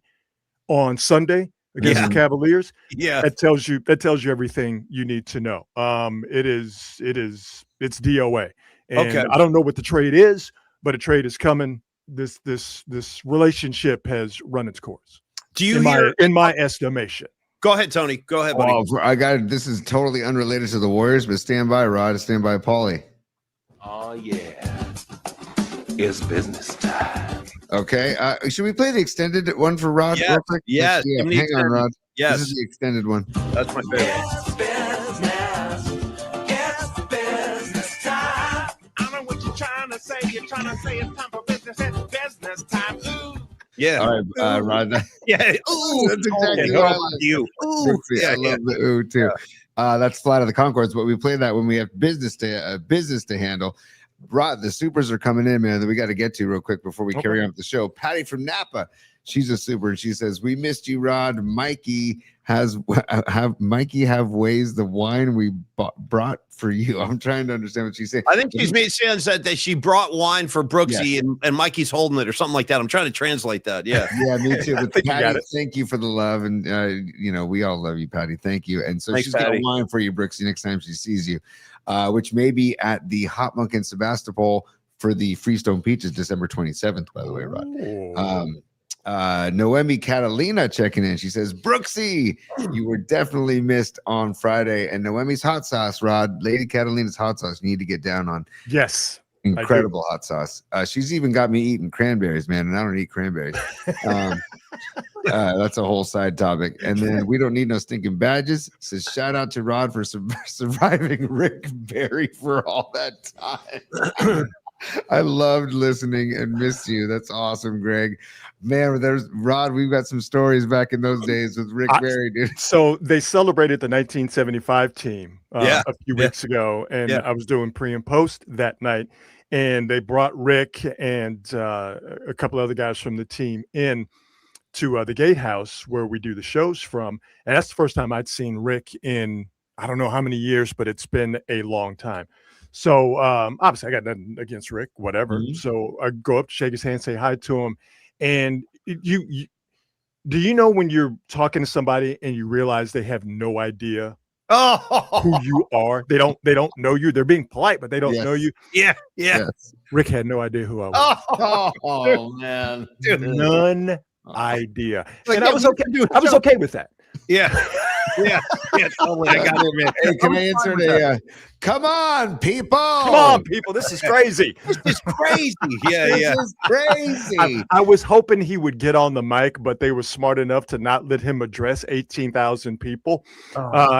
[SPEAKER 5] on Sunday against the Cavaliers, that tells you everything you need to know. It's DOA. And I don't know what the trade is, but a trade is coming. This relationship has run its course.
[SPEAKER 1] Do you
[SPEAKER 5] in my estimation?
[SPEAKER 1] Go ahead, Tony. Go ahead, buddy.
[SPEAKER 2] This is totally unrelated to the Warriors, but stand by, Rod. Stand by, Paulie.
[SPEAKER 4] Oh, yeah. It's business time.
[SPEAKER 2] Okay. Should we play the extended one for Rod?
[SPEAKER 1] Yes.
[SPEAKER 2] Real quick?
[SPEAKER 1] Yes.
[SPEAKER 2] Yeah. Hang on, Rod.
[SPEAKER 1] Yes.
[SPEAKER 2] This is the extended one.
[SPEAKER 1] That's my favorite.
[SPEAKER 3] It's business time. I know what you're trying to say. You're trying to say it's time for business. It's business time. Ooh.
[SPEAKER 2] Yeah. All right, Rod.
[SPEAKER 1] Yeah.
[SPEAKER 2] Ooh, that's exactly what I like.
[SPEAKER 1] You. Ooh.
[SPEAKER 2] I love the ooh too. That's Flight of the Conchords, but we play that when we have business to handle. Rod, the supers are coming in, man, that we got to get to real quick before we carry on with the show. Patty from Napa, she's a super, and she says, "We missed you, Rod. Mikey have ways the wine we brought for you." I'm trying to understand what she's saying.
[SPEAKER 1] I think she's made sense that she brought wine for Brooksy and Mikey's holding it or something like that. I'm trying to translate that. Yeah.
[SPEAKER 2] Yeah, me too. But Patty,
[SPEAKER 5] it.
[SPEAKER 2] thank you for the love. And, we all love you, Patty. Thank you. And so she's got a wine for you, Brooksy, next time she sees you, which may be at the Hot Monk in Sebastopol for the Freestone Peaches, December 27th, by the way, Rod. Noemi Catalina checking in. She says, "Brooksy, you were definitely missed on Friday." And Noemi's hot sauce, Rod, Lady Catalina's hot sauce, you need to get down on.
[SPEAKER 5] Yes.
[SPEAKER 2] Incredible hot sauce. She's even got me eating cranberries, man, and I don't eat cranberries. That's a whole side topic. And then we don't need no stinking badges. Says, shout out to Rod for surviving Rick Barry for all that time. I loved listening and missed you. That's awesome, Greg. Man, there's Rod. We've got some stories back in those days with Rick Barry, dude.
[SPEAKER 5] So they celebrated the 1975 team
[SPEAKER 1] Yeah.
[SPEAKER 5] a few weeks ago, and
[SPEAKER 1] Yeah.
[SPEAKER 5] I was doing pre and post that night, and they brought Rick and a couple other guys from the team in to the gatehouse where we do the shows from, and that's the first time I'd seen Rick in I don't know how many years, but it's been a long time. So obviously I got nothing against Rick, whatever.
[SPEAKER 2] Mhm.
[SPEAKER 5] So I go up to shake his hand, say hi to him, and you do you know when you're talking to somebody and you realize they have no idea
[SPEAKER 1] Oh,
[SPEAKER 5] who you are? They don't know you. They're being polite, but they don't know
[SPEAKER 2] Yes.
[SPEAKER 5] you.
[SPEAKER 1] yeah.
[SPEAKER 2] Yes.
[SPEAKER 5] Rick had no idea who I was.
[SPEAKER 1] Oh,
[SPEAKER 2] Man.
[SPEAKER 5] None idea.
[SPEAKER 1] Like,
[SPEAKER 5] And
[SPEAKER 1] yeah,
[SPEAKER 5] I was
[SPEAKER 1] we
[SPEAKER 5] okay.
[SPEAKER 1] can do a
[SPEAKER 5] I was
[SPEAKER 1] show.
[SPEAKER 5] okay with that.
[SPEAKER 1] yeah. Yeah. Yeah. Totally. I got it, man.
[SPEAKER 2] Hey, can I
[SPEAKER 1] I'm fine
[SPEAKER 2] insert
[SPEAKER 1] with that.
[SPEAKER 2] come on, people.
[SPEAKER 5] Come on, people. This is crazy.
[SPEAKER 1] It's crazy. Yeah.
[SPEAKER 2] This
[SPEAKER 1] Yeah.
[SPEAKER 2] is crazy.
[SPEAKER 5] I was hoping he would get on the mic, but they were smart enough to not let him address 18,000 people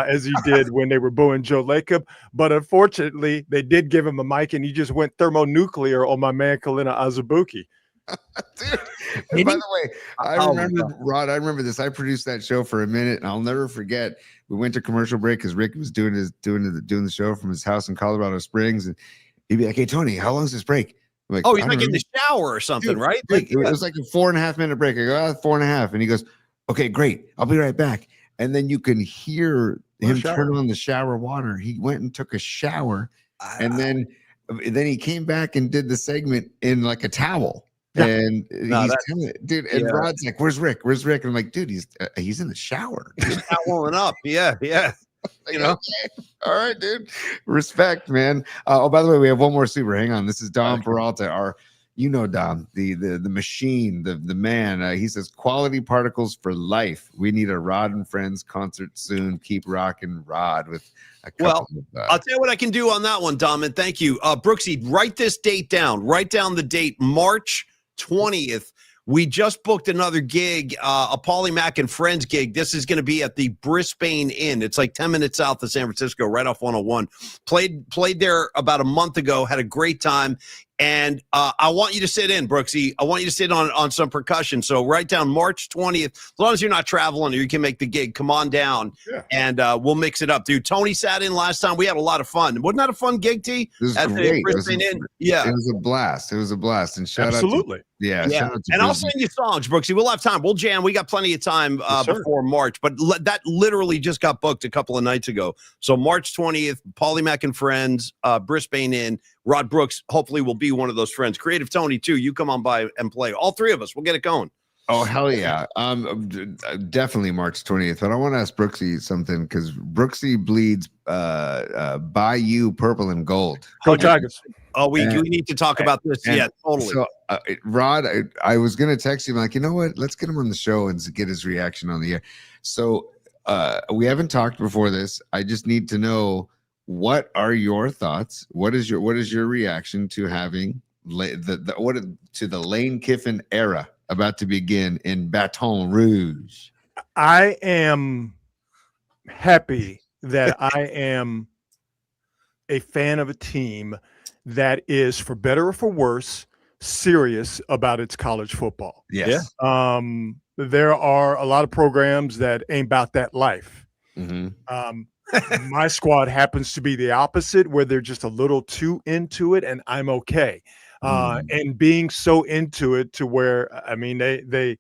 [SPEAKER 5] as he did when they were booing Joe Lacob. But unfortunately, they did give him a mic, and he just went thermonuclear on my man Kalina Azubuki.
[SPEAKER 2] Dude. And by the way, I
[SPEAKER 1] Oh, my
[SPEAKER 2] remember Rod. I remember this. I produced that show for a minute, and I'll never forget. We went to commercial break because Rick was doing the show from his house in Colorado Springs, and he'd be like, "Hey Tony, how long is this break?" I'm like,
[SPEAKER 1] Oh, he's
[SPEAKER 2] "I
[SPEAKER 1] like
[SPEAKER 2] don't
[SPEAKER 1] in
[SPEAKER 2] know."
[SPEAKER 1] the shower or something,
[SPEAKER 2] Dude,
[SPEAKER 1] right?
[SPEAKER 2] dude,
[SPEAKER 1] Like,
[SPEAKER 2] it was like a 4.5 minute break. I go, 4.5, and he goes, "Okay, great. I'll be right back." And then you can hear him turn on the shower water. He went and took a shower, and then he came back and did the segment in like a towel.
[SPEAKER 5] Yeah.
[SPEAKER 2] And
[SPEAKER 1] No,
[SPEAKER 2] he's
[SPEAKER 1] that's-
[SPEAKER 2] telling it, dude. And
[SPEAKER 1] yeah.
[SPEAKER 2] Rod's like, "Where's Rick? Where's Rick?" And I'm like, "Dude, he's in the shower."
[SPEAKER 1] he's not warming up. Yeah. Yeah. You know?
[SPEAKER 2] Okay. All right, dude. Respect, man. Oh, by the way, we have one more super. Hang on. This is Dom Peralta, our, Dom, the machine, the man. He says, "Quality particles for life. We need a Rod and Friends concert soon. Keep rocking, Rod." With a couple of,
[SPEAKER 1] I'll tell you what I can do on that one, Dom, and thank you. Brooksy, write this date down. Write down the date, March 20th. We just booked another gig, a Paulie Mack and Friends gig. This is going to be at the Brisbane Inn. It's like 10 minutes south of San Francisco, right off 101. Played there about a month ago, had a great time. And I want you to sit in, Brooksy. I want you to sit on some percussion. So write down March 20th. As long as you're not traveling or you can make the gig, come on down and we'll mix it up. Dude, Tony sat in last time. We had a lot of fun. Wasn't that a fun gig, T?
[SPEAKER 2] This is
[SPEAKER 1] At
[SPEAKER 2] great.
[SPEAKER 1] the Brisbane Inn? Yeah.
[SPEAKER 2] It was a blast. It was a blast. And shout
[SPEAKER 5] Absolutely.
[SPEAKER 2] out to, shout out to
[SPEAKER 1] And I'll
[SPEAKER 2] Brisbane.
[SPEAKER 1] send you songs, Brooksy. We'll have time. We'll jam. We got plenty of time
[SPEAKER 5] Yes, sir.
[SPEAKER 1] before March, but that literally just got booked a couple of nights ago. So March 20th, Paulie Mack and Friends, Brisbane Inn. Rod Brooks hopefully will be one of those friends. Creative Tony too. You come on by and play. All three of us. We'll get it going.
[SPEAKER 2] Oh, hell yeah. Definitely March 20th. But I want to ask Brooksy something, because Brooksy bleeds Bayou purple and gold.
[SPEAKER 5] Go Tigers.
[SPEAKER 1] Oh, we need to talk about this.
[SPEAKER 2] And
[SPEAKER 1] Yeah, totally.
[SPEAKER 2] So, Rod, I was going to text you, like, you know what? Let's get him on the show and get his reaction on the air. So we haven't talked before this. I just need to know, what are your thoughts? What is your reaction to having the Lane Kiffin era about to begin in Baton Rouge?
[SPEAKER 5] I am happy that I am a fan of a team that is, for better or for worse, serious about its college football.
[SPEAKER 2] Yes.
[SPEAKER 5] There are a lot of programs that ain't about that life.
[SPEAKER 2] Mm-hmm.
[SPEAKER 5] My squad happens to be the opposite, where they're just a little too into it, and I'm okay. And being so into it to where, I mean, they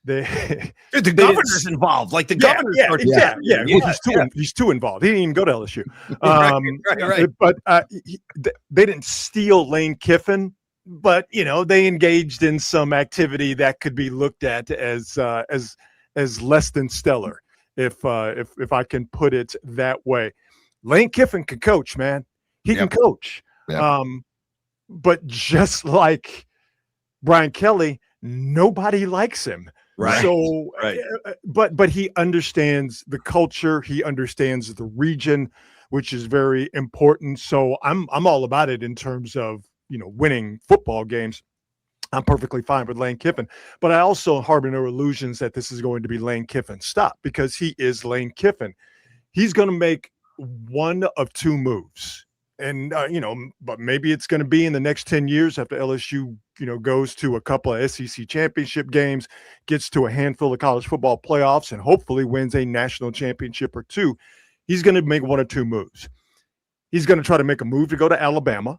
[SPEAKER 1] Dude, the governor's involved. Like the governor's
[SPEAKER 5] he's too involved. He didn't even go to LSU.
[SPEAKER 1] Right.
[SPEAKER 5] But they didn't steal Lane Kiffin, but they engaged in some activity that could be looked at as less than stellar, if I can put it that way. Lane Kiffin can coach, man. He can coach.
[SPEAKER 2] Yep.
[SPEAKER 5] But just like Brian Kelly, nobody likes him.
[SPEAKER 1] Right.
[SPEAKER 5] So,
[SPEAKER 1] Right.
[SPEAKER 5] But he understands the culture. He understands the region, which is very important. So I'm all about it in terms of winning football games. I'm perfectly fine with Lane Kiffin, but I also harbor no illusions that this is going to be Lane Kiffin's stop, because he is Lane Kiffin. He's going to make one of two moves, and but maybe it's going to be in the next 10 years after LSU, goes to a couple of SEC championship games, gets to a handful of college football playoffs, and hopefully wins a national championship or two. He's going to make one or two moves. He's going to try to make a move to go to Alabama,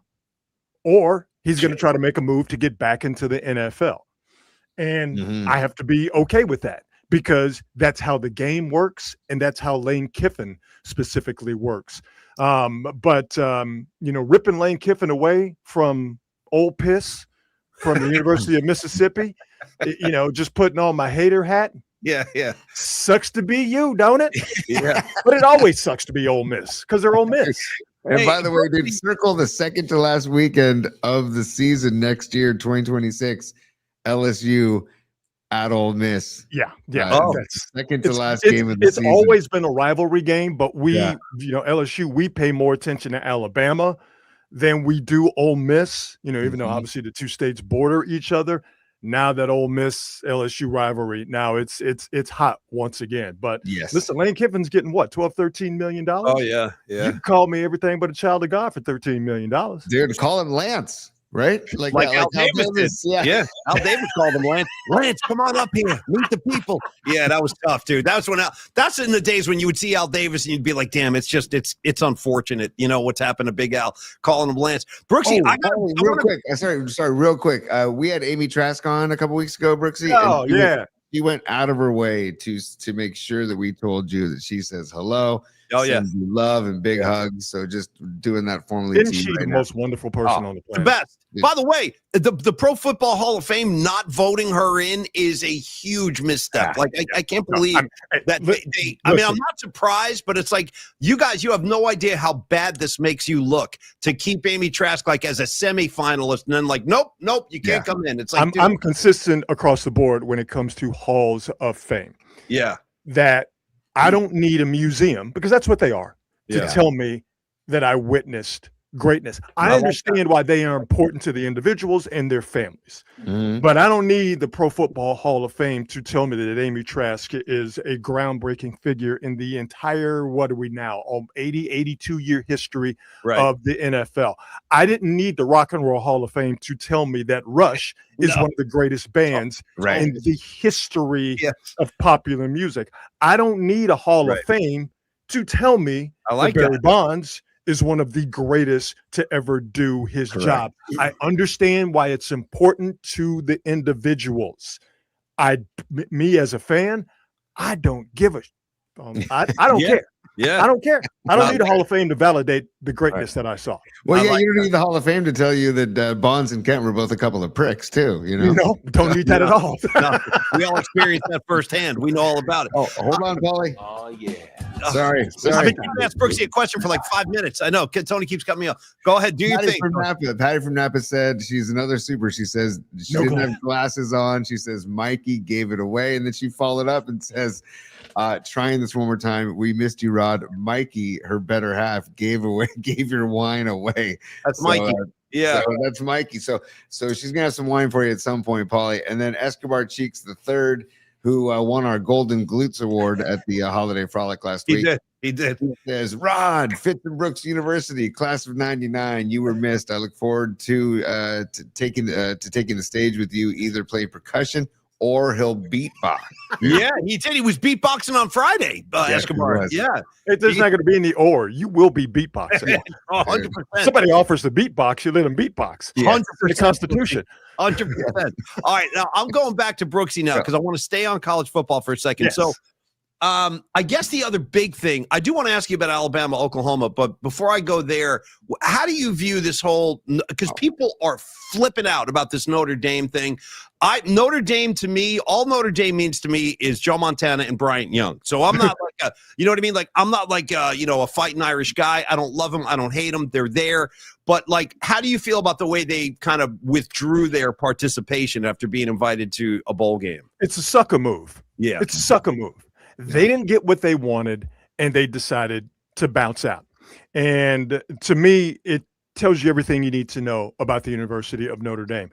[SPEAKER 5] or he's going to try to make a move to get back into the NFL. And I have to be okay with that, because that's how the game works, and that's how Lane Kiffin specifically works. But ripping Lane Kiffin away from Ole Piss, from the University of Mississippi, just putting on my hater hat.
[SPEAKER 1] Yeah.
[SPEAKER 5] Sucks to be you, don't it?
[SPEAKER 1] Yeah.
[SPEAKER 5] But it always sucks to be Ole Miss, because they're Ole Miss.
[SPEAKER 2] And by the way, dude, circle the second to last weekend of the season next year, 2026, LSU at Ole Miss.
[SPEAKER 5] Yeah.
[SPEAKER 2] That's second to last game of the season.
[SPEAKER 5] It's always been a rivalry game, but we, LSU, we pay more attention to Alabama than we do Ole Miss, even though obviously the two states border each other. Now that Ole Miss LSU rivalry, now it's hot once again. But listen, Lane Kiffin's getting what, $12-13 million?
[SPEAKER 1] Oh yeah.
[SPEAKER 5] You can call me everything but a child of God for $13 million.
[SPEAKER 2] Dude, call him Lance. Right?
[SPEAKER 1] Like Al Davis did. Yeah. Al Davis called him Lance. Lance, come on up here. Meet the people. Yeah, that was tough, dude. That was that's in the days when you would see Al Davis and you'd be like, damn, it's unfortunate. What's happened to Big Al, calling him Lance. Brooksy,
[SPEAKER 2] real quick. Sorry, real quick. We had Amy Trask on a couple weeks ago, Brooksy.
[SPEAKER 5] Oh, yeah.
[SPEAKER 2] She went out of her way to make sure that we told you that she says hello.
[SPEAKER 1] Oh, yeah.
[SPEAKER 2] Sends you love and big hugs. So just doing that formally.
[SPEAKER 5] Isn't she the most wonderful person on the planet?
[SPEAKER 1] The best. By the way, the Pro Football Hall of Fame not voting her in is a huge misstep. Like, I can't believe that they I'm not surprised, but it's like, you guys, you have no idea how bad this makes you look to keep Amy Trask like as a semifinalist, and then like, nope, you can't come in. It's like,
[SPEAKER 5] I'm consistent across the board when it comes to halls of fame.
[SPEAKER 1] Yeah.
[SPEAKER 5] That I don't need a museum, because that's what they are, to tell me that I witnessed greatness. I understand why they are important to the individuals and their families, but I don't need the Pro Football Hall of Fame to tell me that Amy Trask is a groundbreaking figure in the entire, 82-year history of the NFL. I didn't need the Rock and Roll Hall of Fame to tell me that Rush is one of the greatest bands in the history of popular music. I don't need a Hall of Fame to tell me that Barry Bonds is one of the greatest to ever do his job. I understand why it's important to the individuals. Me as a fan, I don't give a I don't care.
[SPEAKER 1] Yeah,
[SPEAKER 5] I don't care. I don't need a Hall of Fame to validate the greatness that I saw.
[SPEAKER 2] Well, you don't need the Hall of Fame to tell you that Bonds and Kent were both a couple of pricks too.
[SPEAKER 5] No, don't need that at all.
[SPEAKER 1] No, we all experienced that firsthand. We know all about it.
[SPEAKER 2] Oh, hold on, Paulie.
[SPEAKER 4] Oh yeah.
[SPEAKER 2] Sorry.
[SPEAKER 1] I've been trying to ask Brooksy a question for like 5 minutes. I know. Tony keeps cutting me off. Go ahead. Do your thing.
[SPEAKER 2] Patty from Napa said she's another super. She says she didn't have glasses on. She says Mikey gave it away. And then she followed up and says, trying this one more time. We missed you, Rod. Mikey, her better half, gave your wine away.
[SPEAKER 1] That's Mikey.
[SPEAKER 2] So that's Mikey. So she's gonna have some wine for you at some point, Paulie. And then Escobar Cheeks the third, who won our Golden Glutes Award at the Holiday Frolic last week.
[SPEAKER 1] He did.
[SPEAKER 2] He says, Rod, Fitz and Brooks University, class of '99. You were missed. I look forward to taking the stage with you, either playing percussion or he'll beatbox.
[SPEAKER 1] Yeah, he did. He was beatboxing on Friday, Escobar. Yeah.
[SPEAKER 5] There's not going to be any or. You will be beatboxing.
[SPEAKER 1] 100%.
[SPEAKER 5] Somebody offers to beatbox, you let him beatbox.
[SPEAKER 1] 100%.
[SPEAKER 5] The Constitution.
[SPEAKER 1] 100%. All right, now I'm going back to Brooksy now because I want to stay on college football for a second.
[SPEAKER 5] Yes.
[SPEAKER 1] So I guess the other big thing, I do want to ask you about Alabama, Oklahoma, but before I go there, how do you view this whole, because people are flipping out about this Notre Dame thing. Notre Dame, to me, all Notre Dame means to me is Joe Montana and Bryant Young. So I'm not like you know what I mean? Like, I'm not like a fighting Irish guy. I don't love them. I don't hate them. They're there. But like, how do you feel about the way they kind of withdrew their participation after being invited to a bowl game?
[SPEAKER 5] It's a sucker move.
[SPEAKER 1] Yeah.
[SPEAKER 5] It's a sucker move. They didn't get what they wanted, and they decided to bounce out. And to me, it tells you everything you need to know about the University of Notre Dame.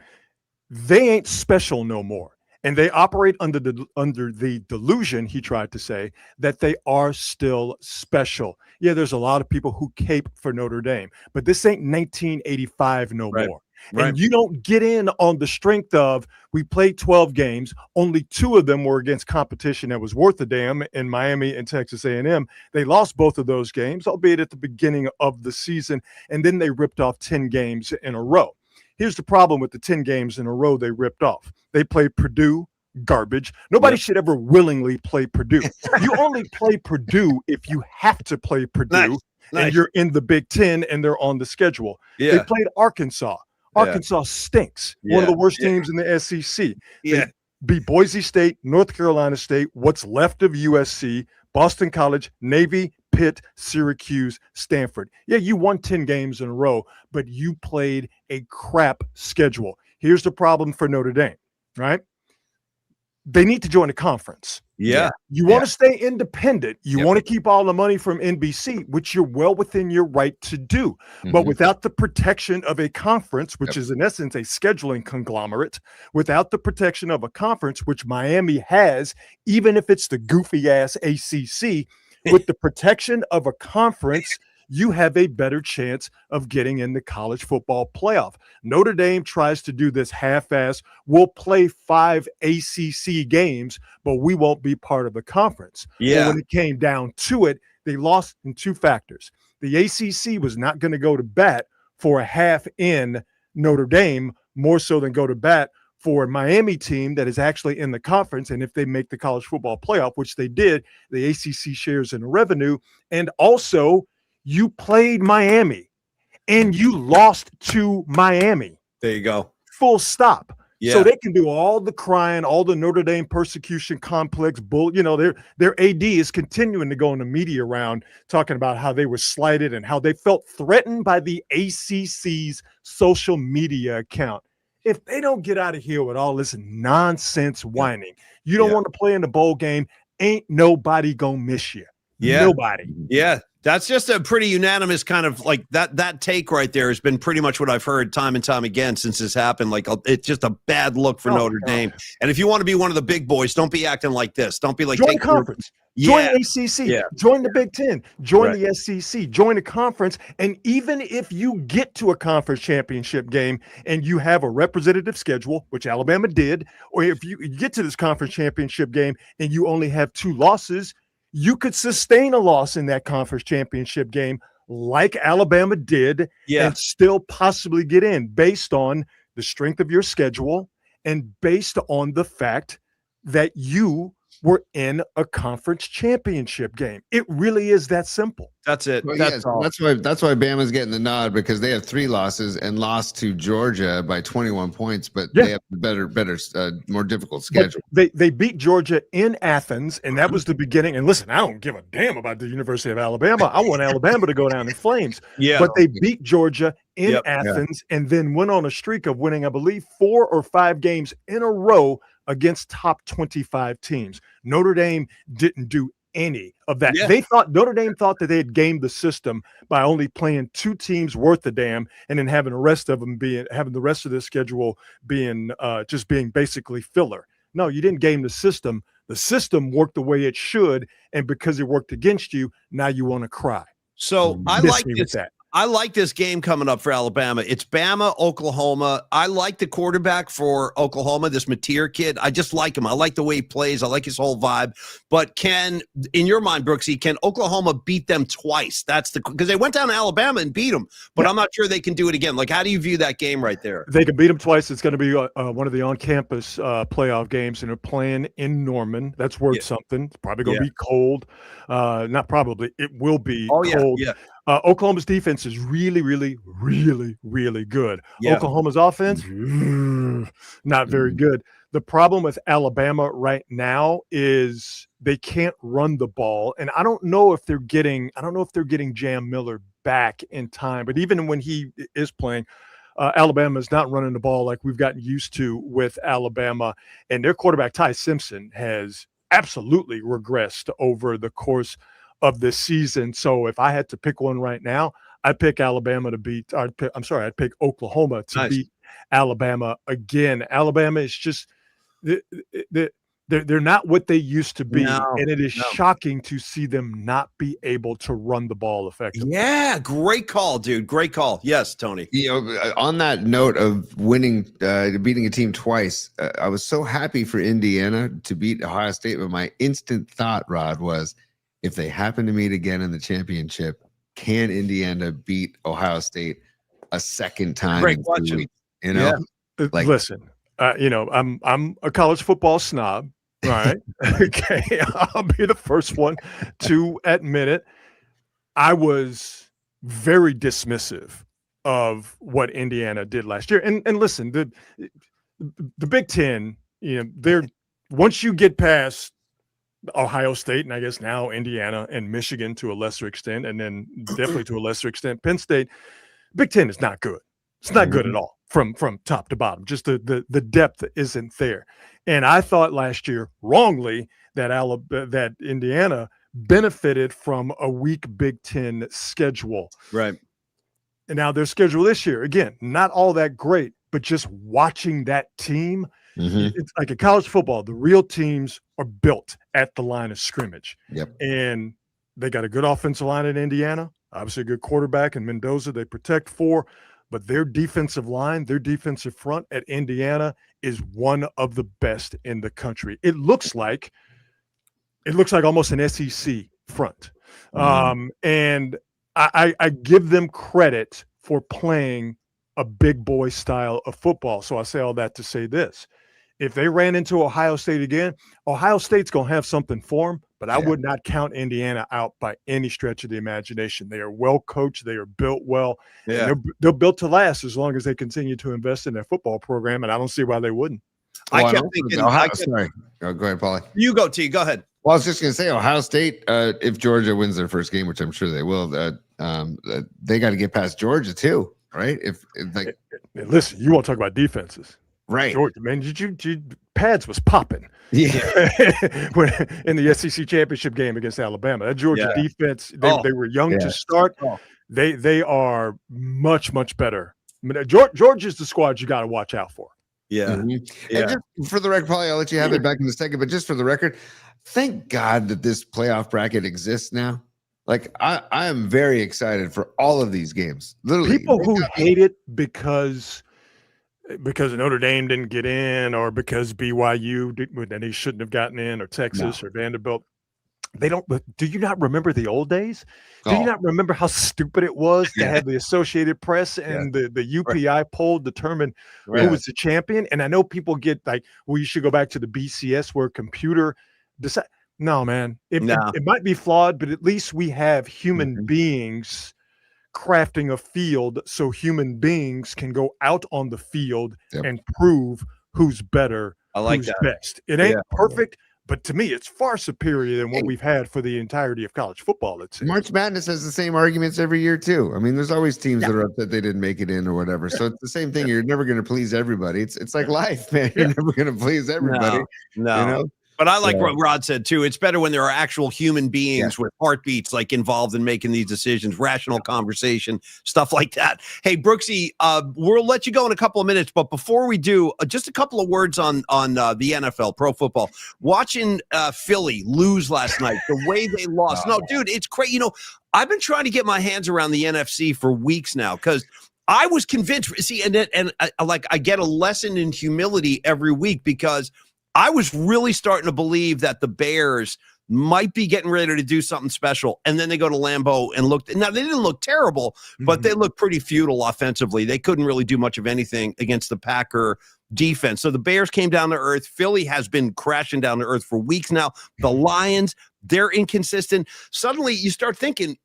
[SPEAKER 5] They ain't special no more. And they operate under the delusion, he tried to say, that they are still special. Yeah, there's a lot of people who cape for Notre Dame, but this ain't 1985 no
[SPEAKER 1] Right.
[SPEAKER 5] more.
[SPEAKER 1] Right.
[SPEAKER 5] And you don't get in on the strength of, we played 12 games, only 2 of them were against competition that was worth a damn in Miami and Texas A&M. They lost both of those games, albeit at the beginning of the season, and then they ripped off 10 games in a row. Here's the problem with the 10 games in a row they ripped off. They played Purdue, garbage. Nobody should ever willingly play Purdue. You only play Purdue if you have to play Purdue, and you're in the Big Ten and they're on the schedule. They played Arkansas. Arkansas stinks. One of the worst teams in the SEC. They beat Boise State, North Carolina State, what's left of USC, Boston College, Navy, Pitt, Syracuse, Stanford. Yeah, you won 10 games in a row, but you played a crap schedule. Here's the problem for Notre Dame, right? They need to join a conference.
[SPEAKER 1] Yeah.
[SPEAKER 5] You want to stay independent. You want to keep all the money from NBC, which you're well within your right to do. But without the protection of a conference, which is in essence a scheduling conglomerate, without the protection of a conference, which Miami has, even if it's the goofy ass ACC, with the protection of a conference, you have a better chance of getting in the college football playoff. Notre Dame tries to do this half-ass. We'll play 5 ACC games, but we won't be part of the conference.
[SPEAKER 1] Yeah.
[SPEAKER 5] Well, when it came down to it, they lost in 2 factors. The ACC was not going to go to bat for a half-in Notre Dame, more so than go to bat for a Miami team that is actually in the conference. And if they make the college football playoff, which they did, the ACC shares in the revenue. And also, you played Miami and you lost to Miami.
[SPEAKER 1] There you go.
[SPEAKER 5] Full stop.
[SPEAKER 1] Yeah.
[SPEAKER 5] So they can do all the crying, all the Notre Dame persecution complex bull. You know, their AD is continuing to go in the media round talking about how they were slighted and how they felt threatened by the ACC's social media account. If they don't get out of here with all this nonsense whining, you don't want to play in the bowl game, ain't nobody gonna miss you.
[SPEAKER 1] Yeah.
[SPEAKER 5] Nobody.
[SPEAKER 1] Yeah. That's just a pretty unanimous kind of like that take right there has been pretty much what I've heard time and time again since this happened. Like, it's just a bad look for Notre Dame. And if you want to be one of the big boys, don't be acting like this. Don't be like,
[SPEAKER 5] join conference, join ACC, join the Big Ten, join the SEC, join a conference. And even if you get to a conference championship game and you have a representative schedule, which Alabama did, or if you get to this conference championship game and you only have 2 losses, you could sustain a loss in that conference championship game like Alabama did and still possibly get in based on the strength of your schedule and based on the fact that you were in a conference championship game. It really is that simple.
[SPEAKER 1] That's it.
[SPEAKER 2] Well,
[SPEAKER 1] that's all.
[SPEAKER 2] That's why Bama's getting the nod, because they have 3 losses and lost to Georgia by 21 points, but they have better, more difficult schedule.
[SPEAKER 5] But they beat Georgia in Athens, and that was the beginning. And listen, I don't give a damn about the University of Alabama. I want Alabama to go down in flames.
[SPEAKER 1] Yeah.
[SPEAKER 5] But they beat Georgia in Athens and then went on a streak of winning, I believe, 4 or 5 games in a row against top 25 teams. Notre Dame didn't do any of that. Notre Dame thought that they had gamed the system by only playing 2 teams worth a damn and then having the rest of their schedule being just being basically filler. No, you didn't game the system. The system worked the way it should, and because it worked against you, now you want to cry.
[SPEAKER 1] So I like this game coming up for Alabama. It's Bama, Oklahoma. I like the quarterback for Oklahoma, this Mateer kid. I just like him. I like the way he plays. I like his whole vibe. But in your mind, Brooksy, can Oklahoma beat them twice? Because they went down to Alabama and beat them, but I'm not sure they can do it again. Like, how do you view that game right there?
[SPEAKER 5] They can beat them twice. It's going to be one of the on-campus playoff games, and they're playing in Norman. That's worth something. It's probably going to be cold. Not probably. It will be cold. Yeah. Oklahoma's defense is really, really, really, really good. Oklahoma's offense, not very good. The problem with Alabama right now is they can't run the ball, and I don't know if they're getting Jam Miller back in time. But even when he is playing, Alabama is not running the ball like we've gotten used to with Alabama, and their quarterback Ty Simpson has absolutely regressed over the course of this season. So if I had to pick one right now, I'd pick Oklahoma to beat Alabama again. Alabama is just the, they're not what they used to be,
[SPEAKER 1] No,
[SPEAKER 5] and it is
[SPEAKER 1] no.
[SPEAKER 5] shocking to see them not be able to run the ball effectively.
[SPEAKER 1] Yeah, great call, dude. Great call. Yes, Tony.
[SPEAKER 2] On that note of beating a team twice, I was so happy for Indiana to beat Ohio State, but my instant thought, Rod, was if they happen to meet again in the championship, can Indiana beat Ohio State a second time
[SPEAKER 1] Great
[SPEAKER 2] in 2
[SPEAKER 1] question.
[SPEAKER 2] weeks? You know, like-
[SPEAKER 5] Listen, I'm a college football snob, right? Okay, I'll be the first one to admit it. I was very dismissive of what Indiana did last year. And listen, the Big Ten, they're once you get past Ohio State and I guess now Indiana and Michigan to a lesser extent, and then definitely to a lesser extent Penn State, Big Ten is not good. It's not good at all from top to bottom. Just the depth isn't there. And I thought last year wrongly that Indiana benefited from a weak Big Ten schedule.
[SPEAKER 1] Right.
[SPEAKER 5] And now their schedule this year, again, not all that great, but just watching that team, it's like in college football, the real teams are built at the line of scrimmage.
[SPEAKER 2] Yep.
[SPEAKER 5] And they got a good offensive line in Indiana, obviously a good quarterback in Mendoza they protect for, but their defensive line, their defensive front at Indiana is one of the best in the country. It looks like almost an SEC front. And I give them credit for playing a big boy style of football. So I say all that to say this. If they ran into Ohio State again, Ohio State's going to have something for them, but I would not count Indiana out by any stretch of the imagination. They are well coached. They are built well.
[SPEAKER 1] Yeah.
[SPEAKER 5] They're built to last as long as they continue to invest in their football program, and I don't see why they wouldn't.
[SPEAKER 1] I kept thinking.
[SPEAKER 2] Sorry. Go ahead, Paulie.
[SPEAKER 1] You go, T. Go ahead.
[SPEAKER 2] Well, I was just going to say Ohio State, if Georgia wins their first game, which I'm sure they will, they got to get past Georgia too, right? If like,
[SPEAKER 5] listen, you want to talk about defenses.
[SPEAKER 2] Right.
[SPEAKER 5] Georgia, man, pads was popping.
[SPEAKER 2] Yeah.
[SPEAKER 5] In the SEC championship game against Alabama. That Georgia defense, they were young to start. They are much, much better. I mean, Georgia's the squad you got to watch out for.
[SPEAKER 1] Yeah.
[SPEAKER 2] And just for the record, probably I'll let you have it back in a second, but just for the record, thank God that this playoff bracket exists now. Like I am very excited for all of these games. Literally,
[SPEAKER 5] people who hate it because Notre Dame didn't get in, or because BYU and they shouldn't have gotten in, or Texas or Vanderbilt. They don't. Do you not remember the old days? Do you not remember how stupid it was to have the Associated Press and the UPI poll determine who was the champion? And I know people get like, well, you should go back to the BCS where computer decide. No, man, it might be flawed, but at least we have human beings crafting a field so human beings can go out on the field and prove who's better, who's best. It ain't perfect, but to me, it's far superior than what we've had for the entirety of college football. Let's say
[SPEAKER 2] March Madness has the same arguments every year too. I mean, there's always teams that are upset they didn't make it in or whatever. So it's the same thing. You're never going to please everybody. It's like life, man. You're never going to please everybody.
[SPEAKER 1] No.
[SPEAKER 2] You know?
[SPEAKER 1] But I like what Rod said too. It's better when there are actual human beings with heartbeats like involved in making these decisions, rational conversation, stuff like that. Hey, Brooksy, we'll let you go in a couple of minutes, but before we do, just a couple of words on the NFL, pro football. Watching Philly lose last night, the way they lost. No, dude, it's crazy. You know, I've been trying to get my hands around the NFC for weeks now because I was convinced. See, and I get a lesson in humility every week because I was really starting to believe that the Bears might be getting ready to do something special. And then they go to Lambeau and looked. Now, they didn't look terrible, but they looked pretty futile offensively. They couldn't really do much of anything against the Packer defense. So the Bears came down to earth. Philly has been crashing down to earth for weeks now. The Lions, they're inconsistent. Suddenly you start thinking,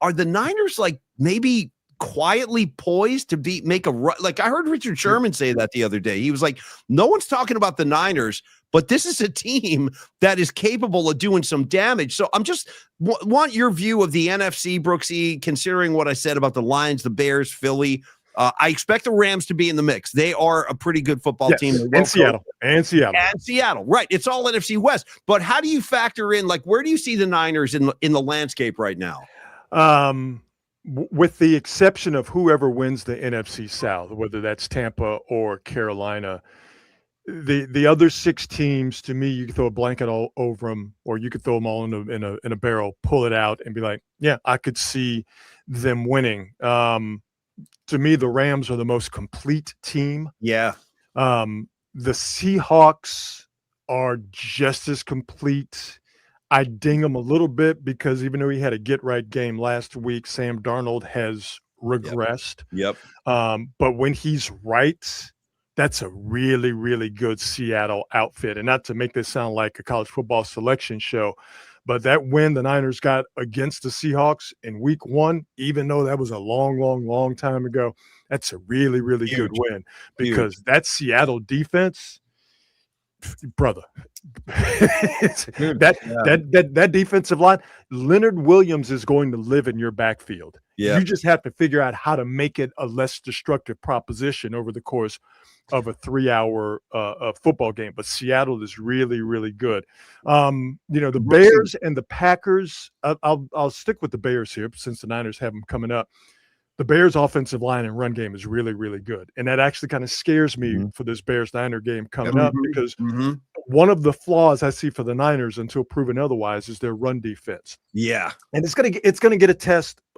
[SPEAKER 1] are the Niners like maybe quietly poised to make a run? Like I heard Richard Sherman say that the other day. He was like, no one's talking about the Niners, but this is a team that is capable of doing some damage. So I'm just want your view of the NFC, Brooksy, considering what I said about the Lions, the Bears, Philly. I expect the Rams to be in the mix. They are a pretty good football team.
[SPEAKER 5] And Seattle.
[SPEAKER 1] Right. It's all NFC West. But how do you factor in, like, where do you see the Niners in the landscape right now?
[SPEAKER 5] With the exception of whoever wins the NFC South, whether that's Tampa or Carolina, the other 6 teams, to me, you could throw a blanket all over them, or you could throw them all in a barrel, pull it out, and be like, yeah, I could see them winning. To me, the Rams are the most complete team.
[SPEAKER 1] Yeah.
[SPEAKER 5] The Seahawks are just as complete. I ding them a little bit because even though he had a get-right game last week, Sam Darnold has regressed.
[SPEAKER 1] Yep.
[SPEAKER 5] But when he's right, that's a really, really good Seattle outfit. And not to make this sound like a college football selection show, but that win the Niners got against the Seahawks in week 1, even though that was a long, long, long time ago, that's a really, really good win because that Seattle defense, brother, that defensive line, Leonard Williams is going to live in your backfield.
[SPEAKER 1] Yeah.
[SPEAKER 5] You just have to figure out how to make it a less destructive proposition over the course of a 3-hour football game. But Seattle is really, really good. The Bears and the Packers, I'll stick with the Bears here since the Niners have them coming up. The Bears offensive line and run game is really, really good. And that actually kind of scares me for this Bears-Niner game coming up because one of the flaws I see for the Niners until proven otherwise is their run defense.
[SPEAKER 1] Yeah.
[SPEAKER 5] And it's gonna get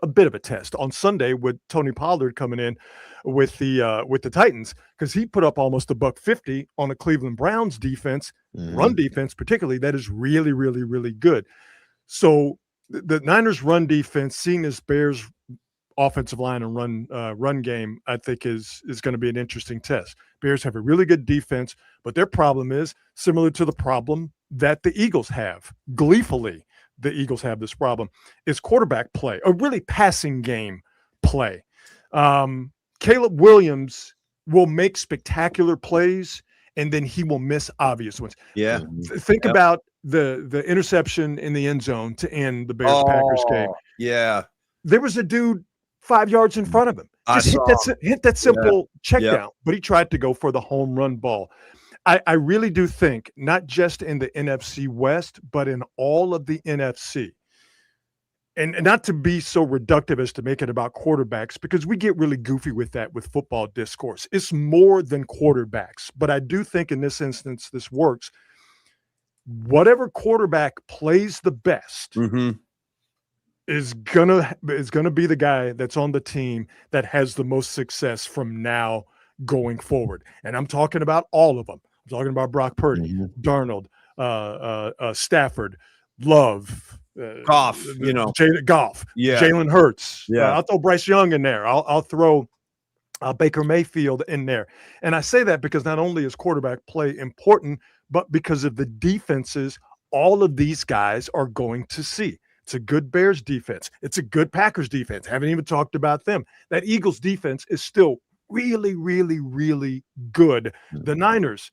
[SPEAKER 5] a bit of a test on Sunday with Tony Pollard coming in with the Titans, because he put up almost $150 on the Cleveland Browns defense, run defense particularly, that is really, really, really good. So the Niners run defense, seeing this Bears offensive line and run game, I think is going to be an interesting test. Bears have a really good defense, but their problem is similar to the problem that the Eagles have. Gleefully, the Eagles have this problem, is quarterback play, or really passing game play. Caleb Williams will make spectacular plays, and then he will miss obvious ones.
[SPEAKER 1] Yeah.
[SPEAKER 5] Think about the interception in the end zone to end the Bears-Packers game.
[SPEAKER 1] Yeah.
[SPEAKER 5] There was a dude 5 yards in front of him. Just hit that simple check down, but he tried to go for the home run ball. I really do think, not just in the NFC West, but in all of the NFC, and not to be so reductive as to make it about quarterbacks, because we get really goofy with that with football discourse. It's more than quarterbacks, but I do think in this instance this works. Whatever quarterback plays the best is gonna be the guy that's on the team that has the most success from now going forward. And I'm talking about all of them. I'm talking about Brock Purdy, Darnold, Stafford, Love,
[SPEAKER 1] Goff,
[SPEAKER 5] Goff, Jalen Hurts. I'll throw Bryce Young in there. I'll throw Baker Mayfield in there. And I say that because not only is quarterback play important, but because of the defenses all of these guys are going to see. It's a good Bears defense. It's a good Packers defense. Haven't even talked about them. That Eagles defense is still really, really, really good. The Niners,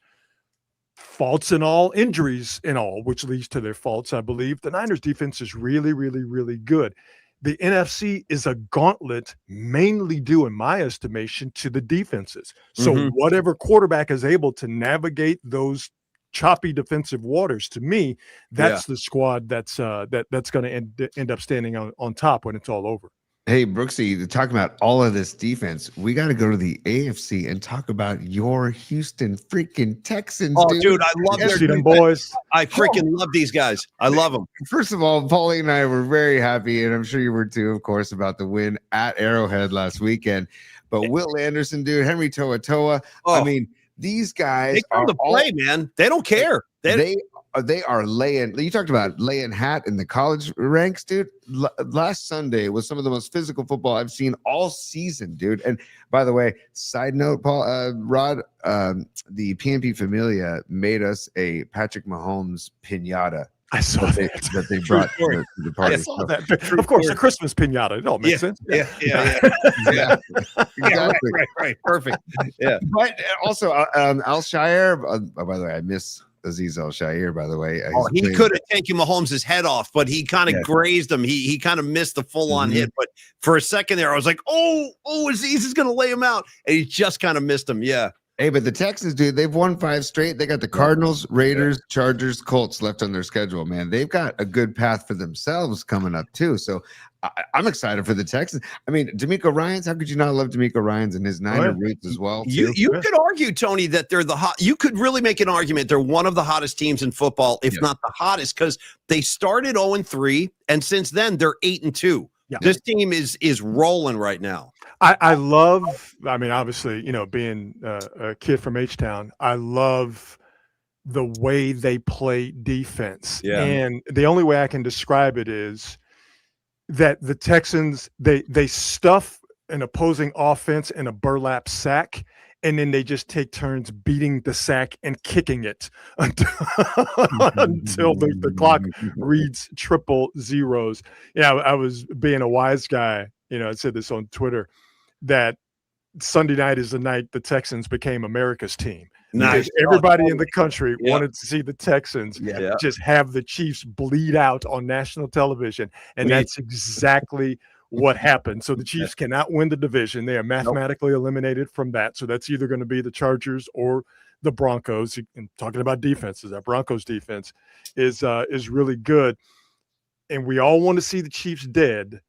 [SPEAKER 5] faults and all, injuries and all, which leads to their faults, I believe. The Niners defense is really, really, really good. The NFC is a gauntlet, mainly due, in my estimation, to the defenses. So whatever quarterback is able to navigate those choppy defensive waters, to me, that's the squad that's going to end up standing on top when it's all over.
[SPEAKER 2] Hey, Brooksy, talking about all of this defense, we got to go to the AFC and talk about your Houston freaking Texans.
[SPEAKER 1] Oh, dude, I love
[SPEAKER 5] them boys.
[SPEAKER 1] I freaking love these guys. I love them.
[SPEAKER 2] First of all, Paulie and I were very happy, and I'm sure you were too, of course, about the win at Arrowhead last weekend. But Will Anderson, dude, Henry To'oTo'o, I mean, these guys
[SPEAKER 1] they come to play, man. They don't care.
[SPEAKER 2] They are laying. You talked about laying hat in the college ranks, dude. Last Sunday was some of the most physical football I've seen all season, dude. And by the way, side note, Rod, the PMP Familia made us a Patrick Mahomes pinata.
[SPEAKER 5] I saw
[SPEAKER 2] that they brought to the party.
[SPEAKER 5] I saw that. Of course, a Christmas pinata. It all makes sense.
[SPEAKER 1] Yeah. Exactly. Right. Perfect. Yeah.
[SPEAKER 2] But also, Al-Shire, by the way, I miss Aziz Al-Shire, by the way.
[SPEAKER 1] He could have taken Mahomes' head off, but he kind of grazed him. He kind of missed the full-on hit. But for a second there, I was like, oh, Aziz is going to lay him out. And he just kind of missed him. Yeah.
[SPEAKER 2] Hey, but the Texans, dude, they've won 5 straight. They got the Cardinals, Raiders, Chargers, Colts left on their schedule, man. They've got a good path for themselves coming up, too. So I'm excited for the Texans. I mean, D'Amico Ryans, how could you not love D'Amico Ryans and his Niner roots as well, too?
[SPEAKER 1] You could argue, Tony, that they're the hot. You could really make an argument they're one of the hottest teams in football, if not the hottest, because they started 0-3, and since then they're 8-2. Yeah. This team is rolling right now.
[SPEAKER 5] I love, I mean, obviously, you know, being a kid from H-Town, I love the way they play defense. Yeah. And the only way I can describe it is that the Texans, they stuff an opposing offense in a burlap sack, and then they just take turns beating the sack and kicking it until the clock reads triple zeros. Yeah, I was being a wise guy. You know, I said this on Twitter, that Sunday night is the night the Texans became America's team. Nice. Everybody in the country wanted to see the Texans just have the Chiefs bleed out on national television. And that's exactly what happened. So the Chiefs cannot win the division. They are mathematically eliminated from that. So that's either going to be the Chargers or the Broncos. And talking about defenses, that Broncos defense is really good. And we all want to see the Chiefs dead.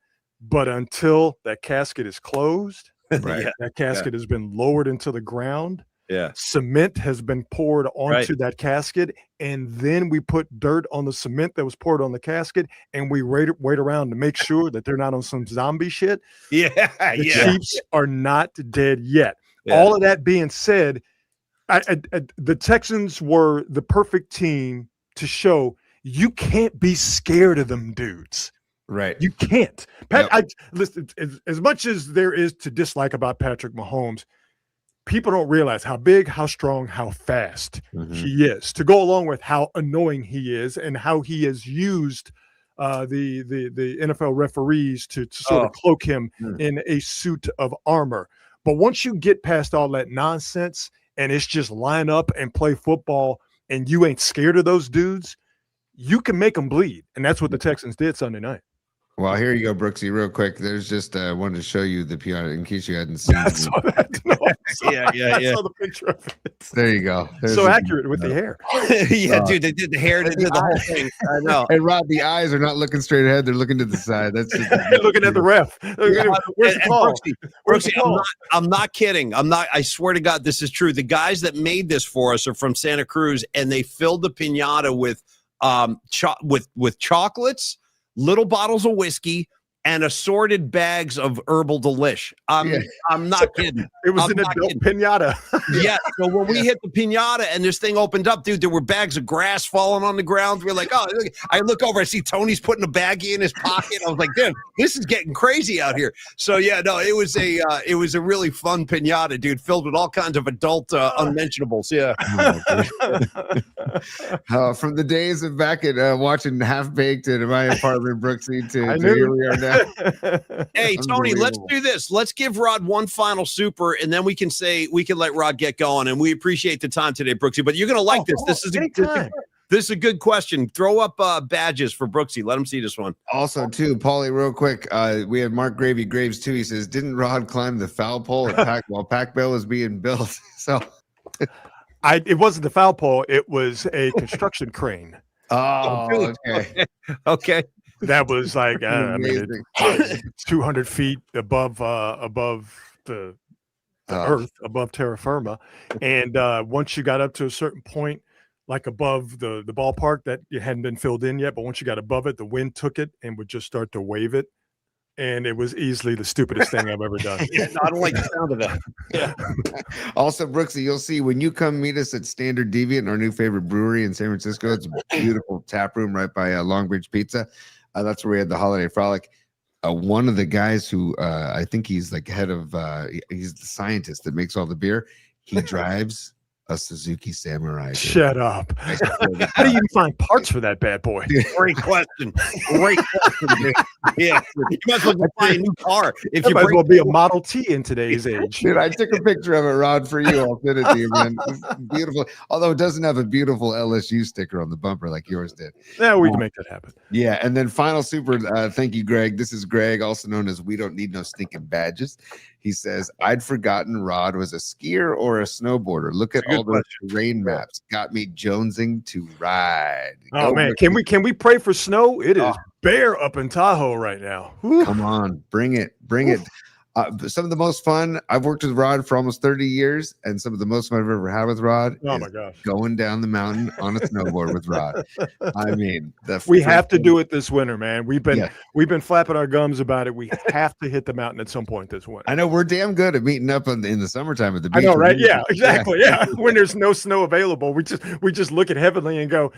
[SPEAKER 5] But until that casket is closed, that casket has been lowered into the ground. Yeah, cement has been poured onto that casket, and then we put dirt on the cement that was poured on the casket, and we wait around to make sure that they're not on some zombie shit. The Chiefs are not dead yet. All of that being said, the Texans were the perfect team to show you can't be scared of them dudes.
[SPEAKER 2] Right.
[SPEAKER 5] You can't. Listen, as much as there is to dislike about Patrick Mahomes, people don't realize how big, how strong, how fast he is, to go along with how annoying he is and how he has used the NFL referees to sort of cloak him in a suit of armor. But once you get past all that nonsense and it's just line up and play football and you ain't scared of those dudes, you can make them bleed. And that's what the Texans did Sunday night.
[SPEAKER 2] Well, here you go, Brooksy, real quick. There's just wanted to show you the piano in case you hadn't seen it.
[SPEAKER 5] I saw that. No, I saw the picture of it.
[SPEAKER 2] There you go. There's
[SPEAKER 5] so accurate with the hair.
[SPEAKER 1] Dude, they did the hair, they did the whole thing. I know.
[SPEAKER 2] And Rod, the eyes are not looking straight ahead; they're looking to the side. That's just
[SPEAKER 5] looking at the ref. Where's the call?
[SPEAKER 1] Brooksy, I'm not kidding. I swear to God, this is true. The guys that made this for us are from Santa Cruz, and they filled the piñata with chocolates, little bottles of whiskey, and assorted bags of herbal delish. I'm not kidding.
[SPEAKER 5] It was an adult piñata.
[SPEAKER 1] So when we hit the piñata and this thing opened up, dude, there were bags of grass falling on the ground. We're like, I look over, I see Tony's putting a baggie in his pocket. I was like, dude, this is getting crazy out here. So it was a really fun piñata, dude, filled with all kinds of adult unmentionables. Yeah.
[SPEAKER 2] From the days of back at watching Half Baked in my apartment, Brooksy, to here we are now.
[SPEAKER 1] Hey, Tony, let's do this. Let's give Rod one final super, and then we can let Rod get going. And we appreciate the time today, Brooksy. But you're going to like this. This is a good question. Throw up badges for Brooksy. Let him see this one.
[SPEAKER 2] Also, too, Paulie, real quick, we have Mark Gravy Graves, too. He says, didn't Rod climb the foul pole while Pac Bell was being built? So
[SPEAKER 5] it wasn't the foul pole. It was a construction crane.
[SPEAKER 2] Oh,
[SPEAKER 1] okay.
[SPEAKER 5] That was like, 200 feet above the earth, above terra firma. And once you got up to a certain point, like above the ballpark that it hadn't been filled in yet, but once you got above it, the wind took it and would just start to wave it. And it was easily the stupidest thing I've ever done.
[SPEAKER 1] I don't like the sound of that. Yeah.
[SPEAKER 2] Also, Brooksy, you'll see when you come meet us at Standard Deviant, our new favorite brewery in San Francisco. It's a beautiful tap room right by Longbridge Pizza. That's where we had the Holiday Frolic. One of the guys who I think he's like head of, he's the scientist that makes all the beer. He drives a Suzuki Samurai.
[SPEAKER 5] Shut up. How do you find parts for that bad boy?
[SPEAKER 1] Great question. Dude. Yeah. You might as well buy a new car.
[SPEAKER 5] If you might as well be a Model T in today's age.
[SPEAKER 2] Dude, I took a picture of it, Rod, for you. I'll send it to you, man. It's beautiful. Although it doesn't have a beautiful LSU sticker on the bumper like yours did.
[SPEAKER 5] Yeah, we can make that happen.
[SPEAKER 2] Yeah. And then final super, thank you, Greg. This is Greg, also known as We Don't Need No Stinking Badges. He says, I'd forgotten Rod was a skier or a snowboarder. Look at
[SPEAKER 1] a good
[SPEAKER 2] all those terrain maps. Got me jonesing to ride.
[SPEAKER 5] Oh
[SPEAKER 2] Go,
[SPEAKER 5] man,
[SPEAKER 2] Brooksy.
[SPEAKER 5] can we pray for snow? It is bare up in Tahoe right now. Whew.
[SPEAKER 2] Come on, bring it. Some of the most fun, I've worked with Rod for almost 30 years, and some of the most fun I've ever had with Rod
[SPEAKER 5] Oh
[SPEAKER 2] is
[SPEAKER 5] my gosh.
[SPEAKER 2] going down the mountain on a snowboard with Rod. I mean,
[SPEAKER 5] We have to do it this winter, man. We've been
[SPEAKER 2] Yeah.
[SPEAKER 5] flapping our gums about it. We have to hit the mountain at some point this winter.
[SPEAKER 2] I know we're damn good at meeting up in the summertime at the beach.
[SPEAKER 5] I know, right? Yeah, exactly. Yeah. When there's no snow available, we just look at heavenly and go,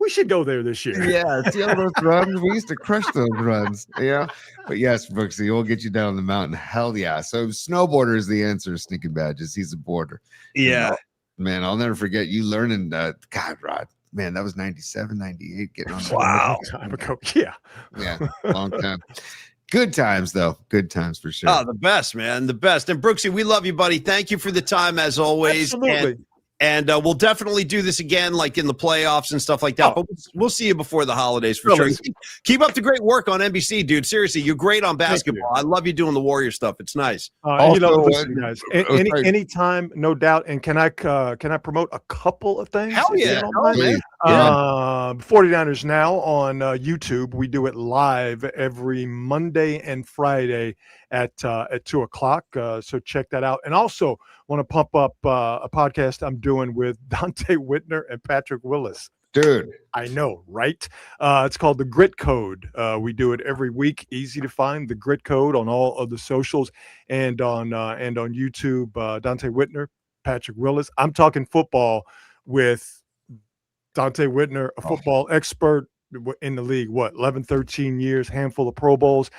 [SPEAKER 5] we should go there this year.
[SPEAKER 2] Yeah, see all those runs? We used to crush those runs. Yeah. But yes, Brooksy, we'll get you down the mountain. Hell yeah. So snowboarder is the answer, Sneaking Badges. He's a boarder.
[SPEAKER 1] Yeah.
[SPEAKER 2] Man, I'll never forget you learning God, Rod. Man, that was 97, 98 getting on that.
[SPEAKER 1] Wow.
[SPEAKER 5] Time ago. Yeah.
[SPEAKER 2] Yeah, long time. Good times, though. Good times for sure.
[SPEAKER 1] Oh, the best, man. The best. And Brooksy, we love you, buddy. Thank you for the time as always.
[SPEAKER 5] Absolutely.
[SPEAKER 1] And we'll definitely do this again, like in the playoffs and stuff like that. But we'll see you before the holidays for sure. Keep up the great work on NBC, dude. Seriously, you're great on basketball. I love you doing the Warrior stuff. It's nice.
[SPEAKER 5] Listen, guys, anytime, no doubt. And can I promote a couple of things?
[SPEAKER 1] Hell yeah.
[SPEAKER 5] 49ers Now on YouTube. We do it live every Monday and Friday at 2:00. So check that out. And also want to pump up a podcast I'm doing with Dante Whitner and Patrick Willis.
[SPEAKER 2] Dude,
[SPEAKER 5] I know, right? It's called The Grit Code. We do it every week. Easy to find, The Grit Code, on all of the socials and on YouTube. Dante Whitner, Patrick Willis. I'm talking football with Dante Whitner, a football expert in the league. 11, 13 years, handful of Pro Bowls,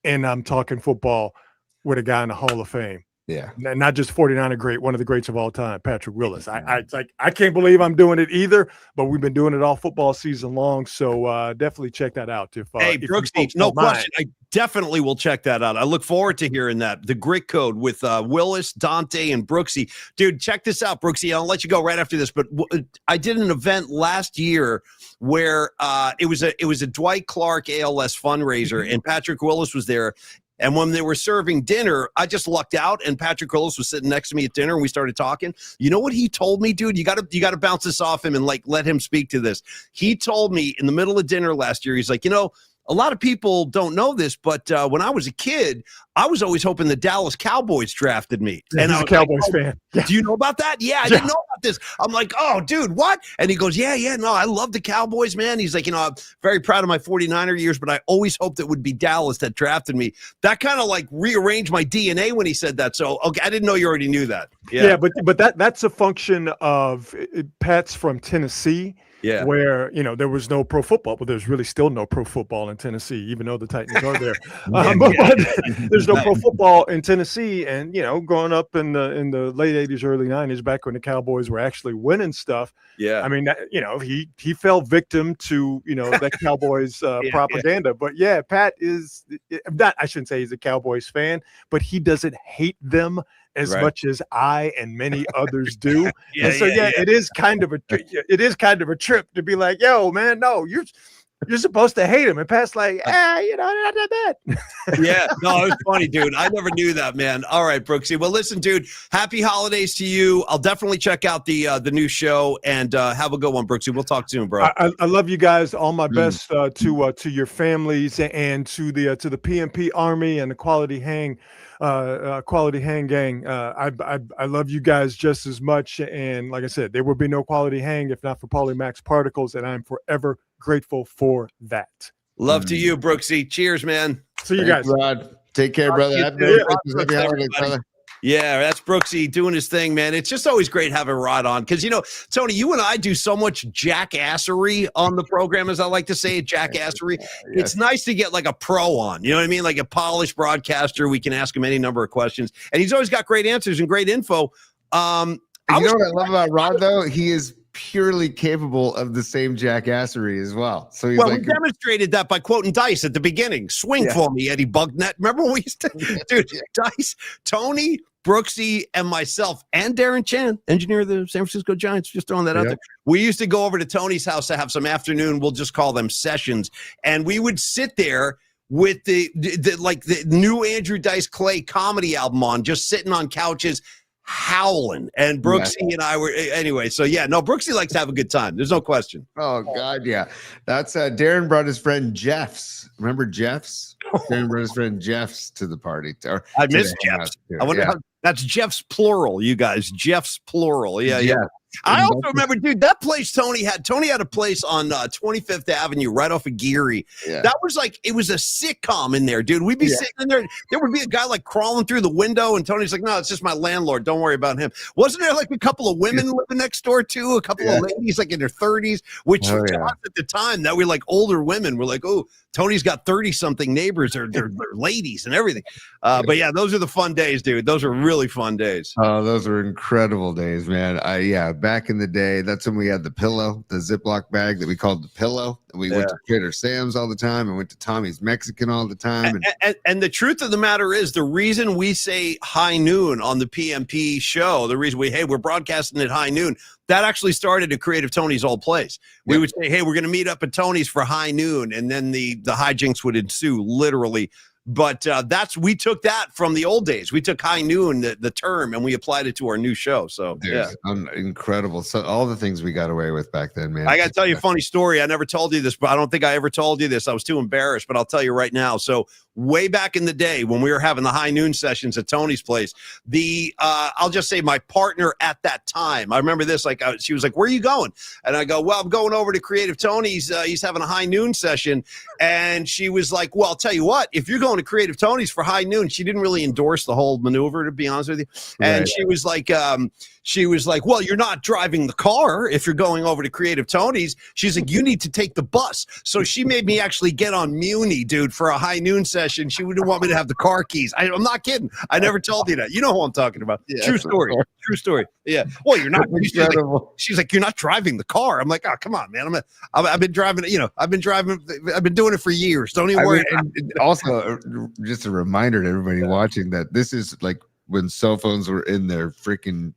[SPEAKER 5] and I'm talking football with a guy in the Hall of Fame.
[SPEAKER 2] Yeah,
[SPEAKER 5] not just 49er great, one of the greats of all time, Patrick Willis. I can't believe I'm doing it either, but we've been doing it all football season long. So definitely check that out.
[SPEAKER 1] Hey, Brooksy, no question. I definitely will check that out. I look forward to hearing that. The Grit Code with Willis, Dante, and Brooksy. Dude, check this out, Brooksy. I'll let you go right after this. But I did an event last year where it was a Dwight Clark ALS fundraiser, and Patrick Willis was there. And when they were serving dinner, I just lucked out, and Patrick Willis was sitting next to me at dinner, and we started talking. You know what he told me, dude? You got to bounce this off him and let him speak to this. He told me in the middle of dinner last year, he's like, a lot of people don't know this, but when I was a kid, I was always hoping the Dallas Cowboys drafted me.
[SPEAKER 5] And I was a Cowboys fan.
[SPEAKER 1] Yeah. Do you know about that? Yeah, I didn't know about this. I'm like, oh, dude, what? And he goes, yeah, no, I love the Cowboys, man. He's like, I'm very proud of my 49er years, but I always hoped it would be Dallas that drafted me. That kind of like rearranged my DNA when he said that. So, okay, I didn't know you already knew that.
[SPEAKER 5] Yeah, but that's a function of Pat's from Tennessee.
[SPEAKER 1] Yeah.
[SPEAKER 5] Where, there was no pro football, but there's really still no pro football in Tennessee, even though the Titans are there. But there's no pro football in Tennessee. And, growing up in the late 80s, early 90s, back when the Cowboys were actually winning stuff.
[SPEAKER 1] Yeah.
[SPEAKER 5] I mean, he fell victim to, that Cowboys propaganda. Yeah. But yeah, Pat is not, I shouldn't say he's a Cowboys fan, but he doesn't hate them as much as I and many others do. It is kind of a trip to be like, yo, man, no, you're supposed to hate him. And Pat's like, not that bad.
[SPEAKER 1] Yeah, no, it was funny, dude. I never knew that, man. All right, Brooksy. Well, listen, dude, happy holidays to you. I'll definitely check out the new show, and have a good one, Brooksy. We'll talk soon, bro.
[SPEAKER 5] I love you guys. All my best to your families and to the PMP Army and the Quality Hang gang. I love you guys just as much. And like I said, there would be no Quality Hang if not for Polymax Particles, and I'm forever grateful for that.
[SPEAKER 1] Love to you, Brooksy. Cheers, man.
[SPEAKER 5] See you guys.
[SPEAKER 2] Rod. Take care, brother. Happy holidays, brother.
[SPEAKER 1] Yeah, that's Brooksy doing his thing, man. It's just always great having Rod on because, Tony, you and I do so much jackassery on the program, as I like to say, jackassery. Yes. It's nice to get like a pro on, you know what I mean? Like a polished broadcaster. We can ask him any number of questions, and he's always got great answers and great info.
[SPEAKER 2] You know what I love about Rod, though? He is purely capable of the same jackassery as well. So he's
[SPEAKER 1] we demonstrated that by quoting Dice at the beginning. Swing for me, Eddie Bugnett. Remember when we used to, dude, Dice, Tony, Brooksy, and myself, and Darren Chan, engineer of the San Francisco Giants, just throwing that out there. We used to go over to Tony's house to have some afternoon, we'll just call them sessions, and we would sit there with the new Andrew Dice Clay comedy album on, just sitting on couches howling. And Brooksy and I were anyway. So yeah, no, Brooksy likes to have a good time. There's no question.
[SPEAKER 2] Oh God, yeah. That's Darren brought his friend Jeff's. Remember Jeff's? Darren brought his friend Jeff's to the party.
[SPEAKER 1] I miss Jeff's. I wonder how that's Jeff's plural, you guys. Jeff's plural. Yeah, yeah. I also remember, dude, that place Tony had a place on 25th Avenue right off of Geary. Yeah. That was like, it was a sitcom in there, dude. We'd be sitting in there. There would be a guy like crawling through the window, and Tony's like, no, it's just my landlord. Don't worry about him. Wasn't there like a couple of women living next door too? A couple of ladies like in their 30s, which to us at the time, that we like older women. We're like, oh, Tony's got 30-something neighbors. They're ladies and everything. But yeah, those are the fun days, dude. Those are really fun days.
[SPEAKER 2] Oh, those were incredible days, man. Back in the day, that's when we had the pillow, the Ziploc bag that we called the pillow. We went to Trader Sam's all the time and went to Tommy's Mexican all the time.
[SPEAKER 1] And the truth of the matter is, the reason we say high noon on the PMP show, the reason we're broadcasting at high noon, that actually started at Creative Tony's old place. We would say, hey, we're going to meet up at Tony's for high noon. And then the hijinks would ensue, literally. But we took that from the old days. We took high noon, the term, and we applied it to our new show. So
[SPEAKER 2] incredible. So all the things we got away with back then, man.
[SPEAKER 1] I got to tell you a funny story. I never told you this, but I don't think I ever told you this. I was too embarrassed, but I'll tell you right now. So way back in the day when we were having the high noon sessions at Tony's place, I'll just say my partner at that time, I remember this, she was like, where are you going? And I go, well, I'm going over to Creative Tony's. He's having a high noon session. And she was like, well, I'll tell you what, if you're going to Creative Tony's for high noon, she didn't really endorse the whole maneuver, to be honest with you. And she was like, well, you're not driving the car if you're going over to Creative Tony's. She's like, you need to take the bus. So she made me actually get on Muni, dude, for a high noon session. She wouldn't want me to have the car keys. I'm not kidding. I never told you that. You know who I'm talking about. Yeah, true story. True story. Yeah. Well, you're not. She's like, you're not driving the car. I'm like, oh, come on, man. I've been driving. I've been doing it for years. Don't even worry.
[SPEAKER 2] Also, just a reminder to everybody watching that this is like when cell phones were in their freaking,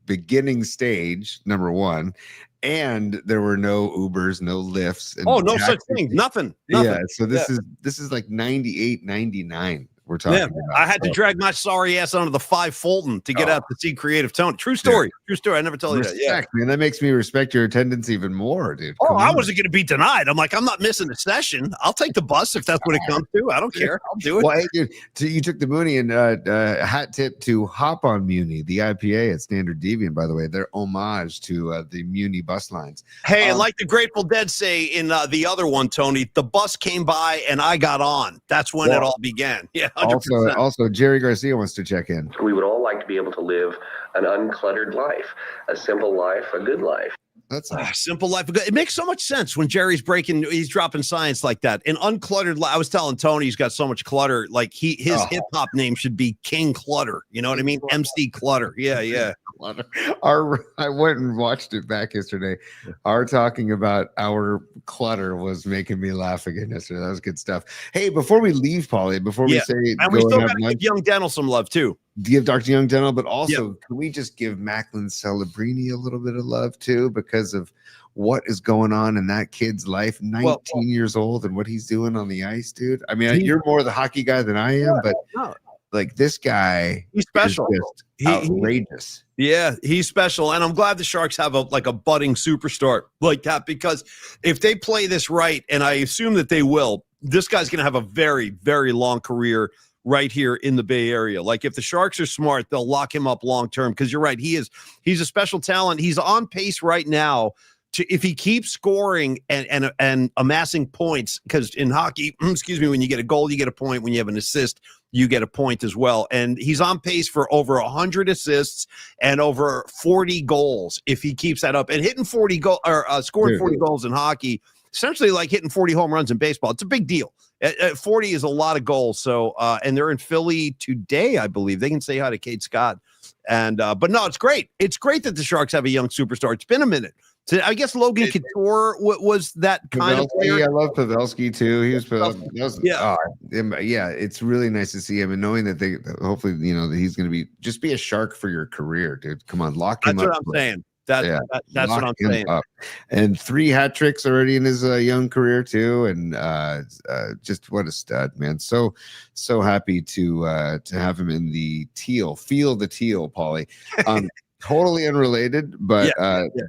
[SPEAKER 2] beginning stage, number one, and there were no Ubers, no Lyfts. And
[SPEAKER 1] no such thing. Nothing.
[SPEAKER 2] Yeah. So this is like 98, 99. We're talking about.
[SPEAKER 1] I had to drag my sorry ass onto the 5 Fulton to get out to see Creative Tony. True story. True story. I never told you that. Yeah,
[SPEAKER 2] man, that makes me respect your attendance even more, dude.
[SPEAKER 1] I wasn't going to be denied. I'm like, I'm not missing a session. I'll take the bus if that's what it comes to. I don't care. I'll do it.
[SPEAKER 2] Well, hey, dude, so you took the Mooney, and hat tip to Hop on Muni, the IPA at Standard Deviant, by the way. They're homage to the Muni bus lines.
[SPEAKER 1] Hey, and like the Grateful Dead say in the other one, Tony, the bus came by and I got on. That's when it all began. Yeah, 100%.
[SPEAKER 2] Also, Jerry Garcia wants to check in.
[SPEAKER 6] We would all like to be able to live an uncluttered life, a simple life, a good life.
[SPEAKER 2] That's
[SPEAKER 1] a simple life. It makes so much sense when Jerry's dropping science like that. An uncluttered life. I was telling Tony he's got so much clutter. Like his hip hop name should be King Clutter. You know what I mean? MC Clutter. Yeah.
[SPEAKER 2] I went and watched it back yesterday. Our talking about our clutter was making me laugh again yesterday. That was good stuff. Hey, before we leave, Paulie, before we say,
[SPEAKER 1] and we still got to give Young Dental some love too.
[SPEAKER 2] Give Dr. Young Dental, but also can we just give Macklin Celebrini a little bit of love too, because of what is going on in that kid's life, 19 years old, and what he's doing on the ice, dude. I mean, you're more the hockey guy than I am, but like this guy,
[SPEAKER 1] he's special.
[SPEAKER 2] Outrageous.
[SPEAKER 1] Yeah, he's special, and I'm glad the Sharks have a budding superstar like that, because if they play this right, and I assume that they will, this guy's going to have a very, very long career right here in the Bay Area. Like if the Sharks are smart, they'll lock him up long term, because you're right, he's a special talent. He's on pace right now to, if he keeps scoring and amassing points, because in hockey, when you get a goal, you get a point. When you have an assist, you get a point as well. And he's on pace for over 100 assists and over 40 goals if he keeps that up. And hitting 40 goals or scoring 40 goals in hockey, essentially like hitting 40 home runs in baseball. It's a big deal. 40 is a lot of goals. So, and they're in Philly today, I believe. They can say hi to Kate Scott. And, but no, it's great. It's great that the Sharks have a young superstar. It's been a minute. So I guess Logan Couture was that kind of player.
[SPEAKER 2] I love Pavelski too. He was it's really nice to see him, and knowing that they hopefully that he's going to be a Shark for your career, dude. Come on, lock him up.
[SPEAKER 1] That's what I'm saying. That's what I'm
[SPEAKER 2] Lock him
[SPEAKER 1] saying.
[SPEAKER 2] up. And 3 hat tricks already in his young career too. And just what a stud, man. So happy to have him in the teal. Feel the teal, Paulie. Totally unrelated, but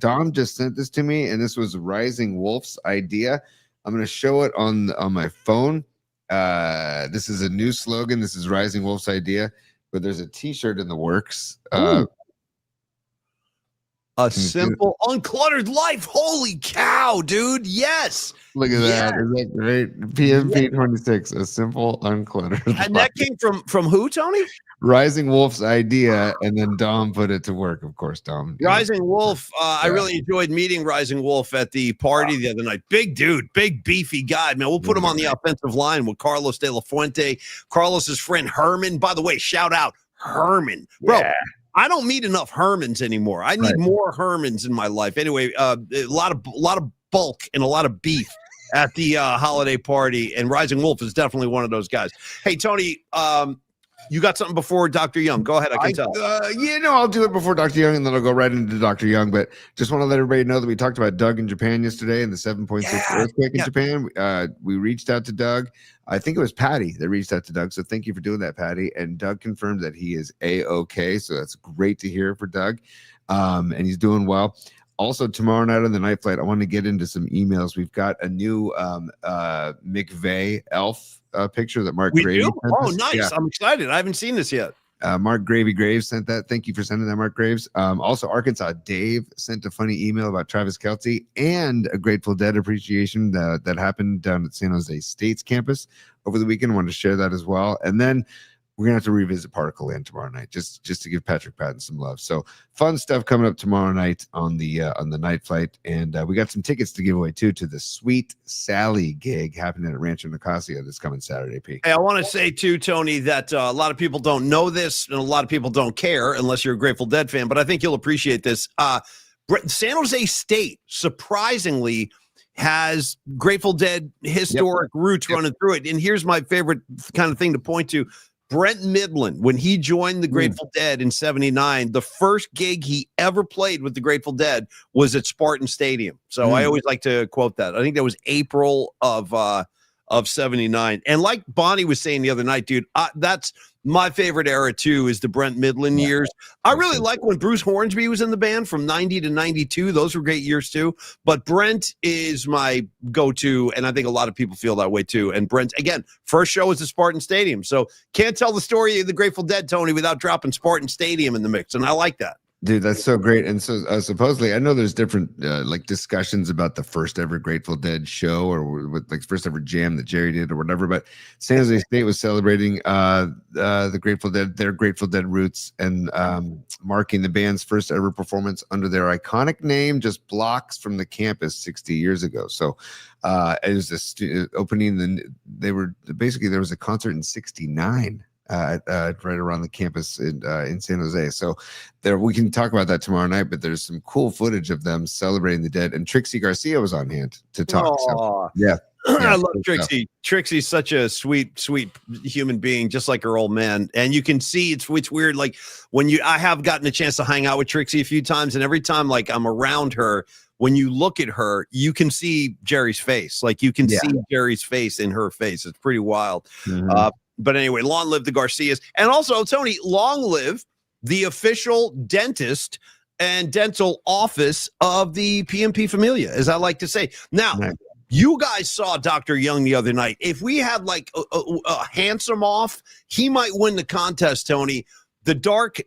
[SPEAKER 2] Dom just sent this to me, and this was Rising Wolf's idea. I'm going to show it on my phone. This is a new slogan. This is Rising Wolf's idea, but there's a T-shirt in the works.
[SPEAKER 1] A simple, uncluttered life. Holy cow, dude. Yes.
[SPEAKER 2] Look at that. Is that great? PMP 26, a simple, uncluttered life.
[SPEAKER 1] And that came from who, Tony?
[SPEAKER 2] Rising Wolf's idea, and then Dom put it to work. Of course, Dom.
[SPEAKER 1] Rising Wolf. I really enjoyed meeting Rising Wolf at the party the other night. Big dude, big beefy guy, man. We'll put him on the offensive line with Carlos De La Fuente, Carlos's friend Herman. By the way, shout out Herman, bro. Yeah. I don't meet enough Hermans anymore. I need more Hermans in my life. Anyway, a lot of bulk and a lot of beef at the holiday party, and Rising Wolf is definitely one of those guys. Hey, Tony, you got something before Dr. Young? Go ahead. I can tell.
[SPEAKER 2] I'll do it before Dr. Young, and then I'll go right into Dr. Young. But just want to let everybody know that we talked about Doug in Japan yesterday and the 7.6 earthquake in Japan. We reached out to Doug. I think it was Patty that reached out to Doug. So thank you for doing that, Patty. And Doug confirmed that he is A-OK. So that's great to hear for Doug. And he's doing well. Also, tomorrow night on the night flight, I want to get into some emails. We've got a new McVeigh elf picture that Mark Gravy sent
[SPEAKER 1] Oh,
[SPEAKER 2] us.
[SPEAKER 1] nice. Yeah. I'm excited. I haven't seen this yet.
[SPEAKER 2] Mark Gravy Graves sent that. Thank you for sending that, Mark Graves. Also, Arkansas Dave sent a funny email about Travis Kelce and a Grateful Dead appreciation that happened down at San Jose State's campus over the weekend. I wanted to share that as well. And then we're gonna have to revisit Particle Land tomorrow night, just to give Patrick Patton some love. So fun stuff coming up tomorrow night on the night flight, and we got some tickets to give away too to the Sweet Sally gig happening at Rancho Nicosia this coming Saturday. P.
[SPEAKER 1] Hey, I want to say too, Tony, that a lot of people don't know this, and a lot of people don't care unless you're a Grateful Dead fan. But I think you'll appreciate this. San Jose State surprisingly has Grateful Dead historic roots running through it, and here's my favorite kind of thing to point to. Brent Midland, when he joined the Grateful Dead in '79, the first gig he ever played with the Grateful Dead was at Spartan Stadium. So I always like to quote that. I think that was April of '79. And like Bonnie was saying the other night, dude, that's my favorite era too, is the Brent Midland years. I really like when Bruce Hornsby was in the band from 90 to 92. Those were great years too. But Brent is my go-to, and I think a lot of people feel that way too. And Brent, again, first show was at Spartan Stadium. So can't tell the story of the Grateful Dead, Tony, without dropping Spartan Stadium in the mix. And I like that.
[SPEAKER 2] Dude, that's so great. And so supposedly, I know there's different like discussions about the first ever Grateful Dead show or with like first ever jam that Jerry did or whatever. But San Jose State was celebrating the Grateful Dead, their Grateful Dead roots, and marking the band's first ever performance under their iconic name, just blocks from the campus 60 years ago. So it was opening. There was a concert in '69. Right around the campus in San Jose. So there, we can talk about that tomorrow night, but there's some cool footage of them celebrating the Dead, and Trixie Garcia was on hand to talk. So,
[SPEAKER 1] I love Trixie. Trixie's such a sweet human being, just like her old man. And you can see it's weird. Like I have gotten a chance to hang out with Trixie a few times, and every time like I'm around her, when you look at her, you can see Jerry's face. Like you can see Jerry's face in her face. It's pretty wild. But anyway, long live the Garcias. And also, Tony, long live the official dentist and dental office of the PMP Familia, as I like to say. Now, you guys saw Dr. Young the other night. If we had like a handsome off, he might win the contest, Tony. The dark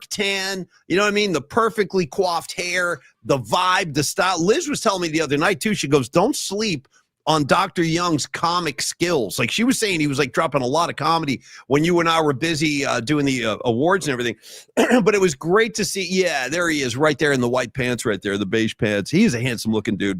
[SPEAKER 1] tan, you know what I mean? The perfectly coiffed hair, the vibe, the style. Liz was telling me the other night, too. She goes, don't sleep on Dr. Young's comic skills. Like she was saying, he was like dropping a lot of comedy when you and I were busy doing the awards and everything. But it was great to see. Yeah, there he is right there in the white pants right there, the beige pants. He is a handsome looking dude.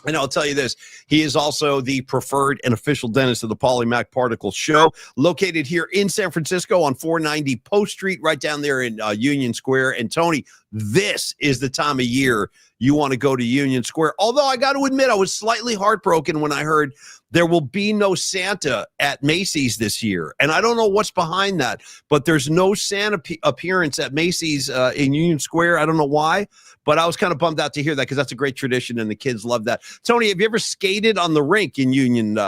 [SPEAKER 1] And I'll tell you this, he is also the preferred and official dentist of the Polymac Particle Show, located here in San Francisco on 490 Post Street, right down there in Union Square. And Tony, this is the time of year you want to go to Union Square. Although I got to admit, I was slightly heartbroken when I heard there will be no Santa at Macy's this year. And I don't know what's behind that, but there's no Santa appearance at Macy's in Union Square. I don't know why, but I was kind of bummed out to hear that because that's a great tradition and the kids love that. Tony, have you ever skated on the rink in Union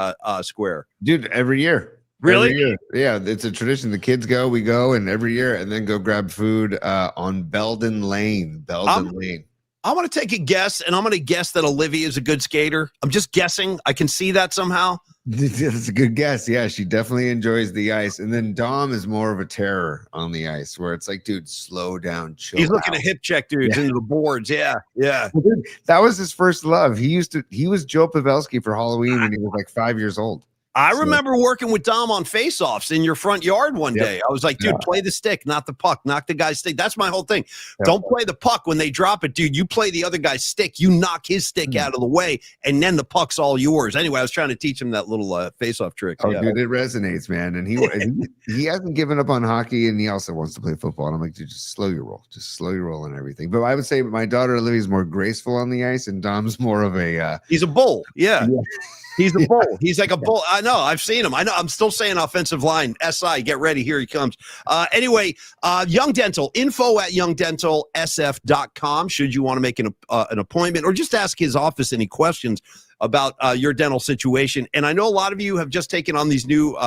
[SPEAKER 1] Square?
[SPEAKER 2] Dude, every year.
[SPEAKER 1] Really?
[SPEAKER 2] Every year. Yeah, it's a tradition. The kids go, we go, and every year, and then go grab food on Belden Lane. Lane.
[SPEAKER 1] I want to take a guess, and I'm going to guess that Olivia is a good skater. I'm just guessing. I can see that somehow.
[SPEAKER 2] That's a good guess. Yeah, she definitely enjoys the ice. And then Dom is more of a terror on the ice, where it's like, dude, slow down, chill.
[SPEAKER 1] He's looking
[SPEAKER 2] out.
[SPEAKER 1] to hip check dudes into the boards. Yeah, yeah.
[SPEAKER 2] Well, dude, that was his first love. He was Joe Pavelski for Halloween when he was like 5 years old.
[SPEAKER 1] I remember working with Dom on face-offs in your front yard one day. I was like, dude, play the stick, not the puck. Knock the guy's stick. That's my whole thing. Don't play the puck when they drop it, dude. You play the other guy's stick. You knock his stick out of the way, and then the puck's all yours. Anyway, I was trying to teach him that little face-off trick.
[SPEAKER 2] Oh, dude, it resonates, man. And he hasn't given up on hockey, and he also wants to play football. And I'm like, dude, just slow your roll. Just slow your roll and everything. But I would say my daughter Olivia's more graceful on the ice, and Dom's more of a
[SPEAKER 1] he's a bull. Yeah. He's a bull. He's like a bull. I know. I've seen him. I know. I'm still saying offensive line. SI, get ready. Here he comes. Anyway, Young Dental, info at youngdentalsf.com. Should you want to make an appointment or just ask his office any questions about your dental situation. And I know a lot of you have just taken on these new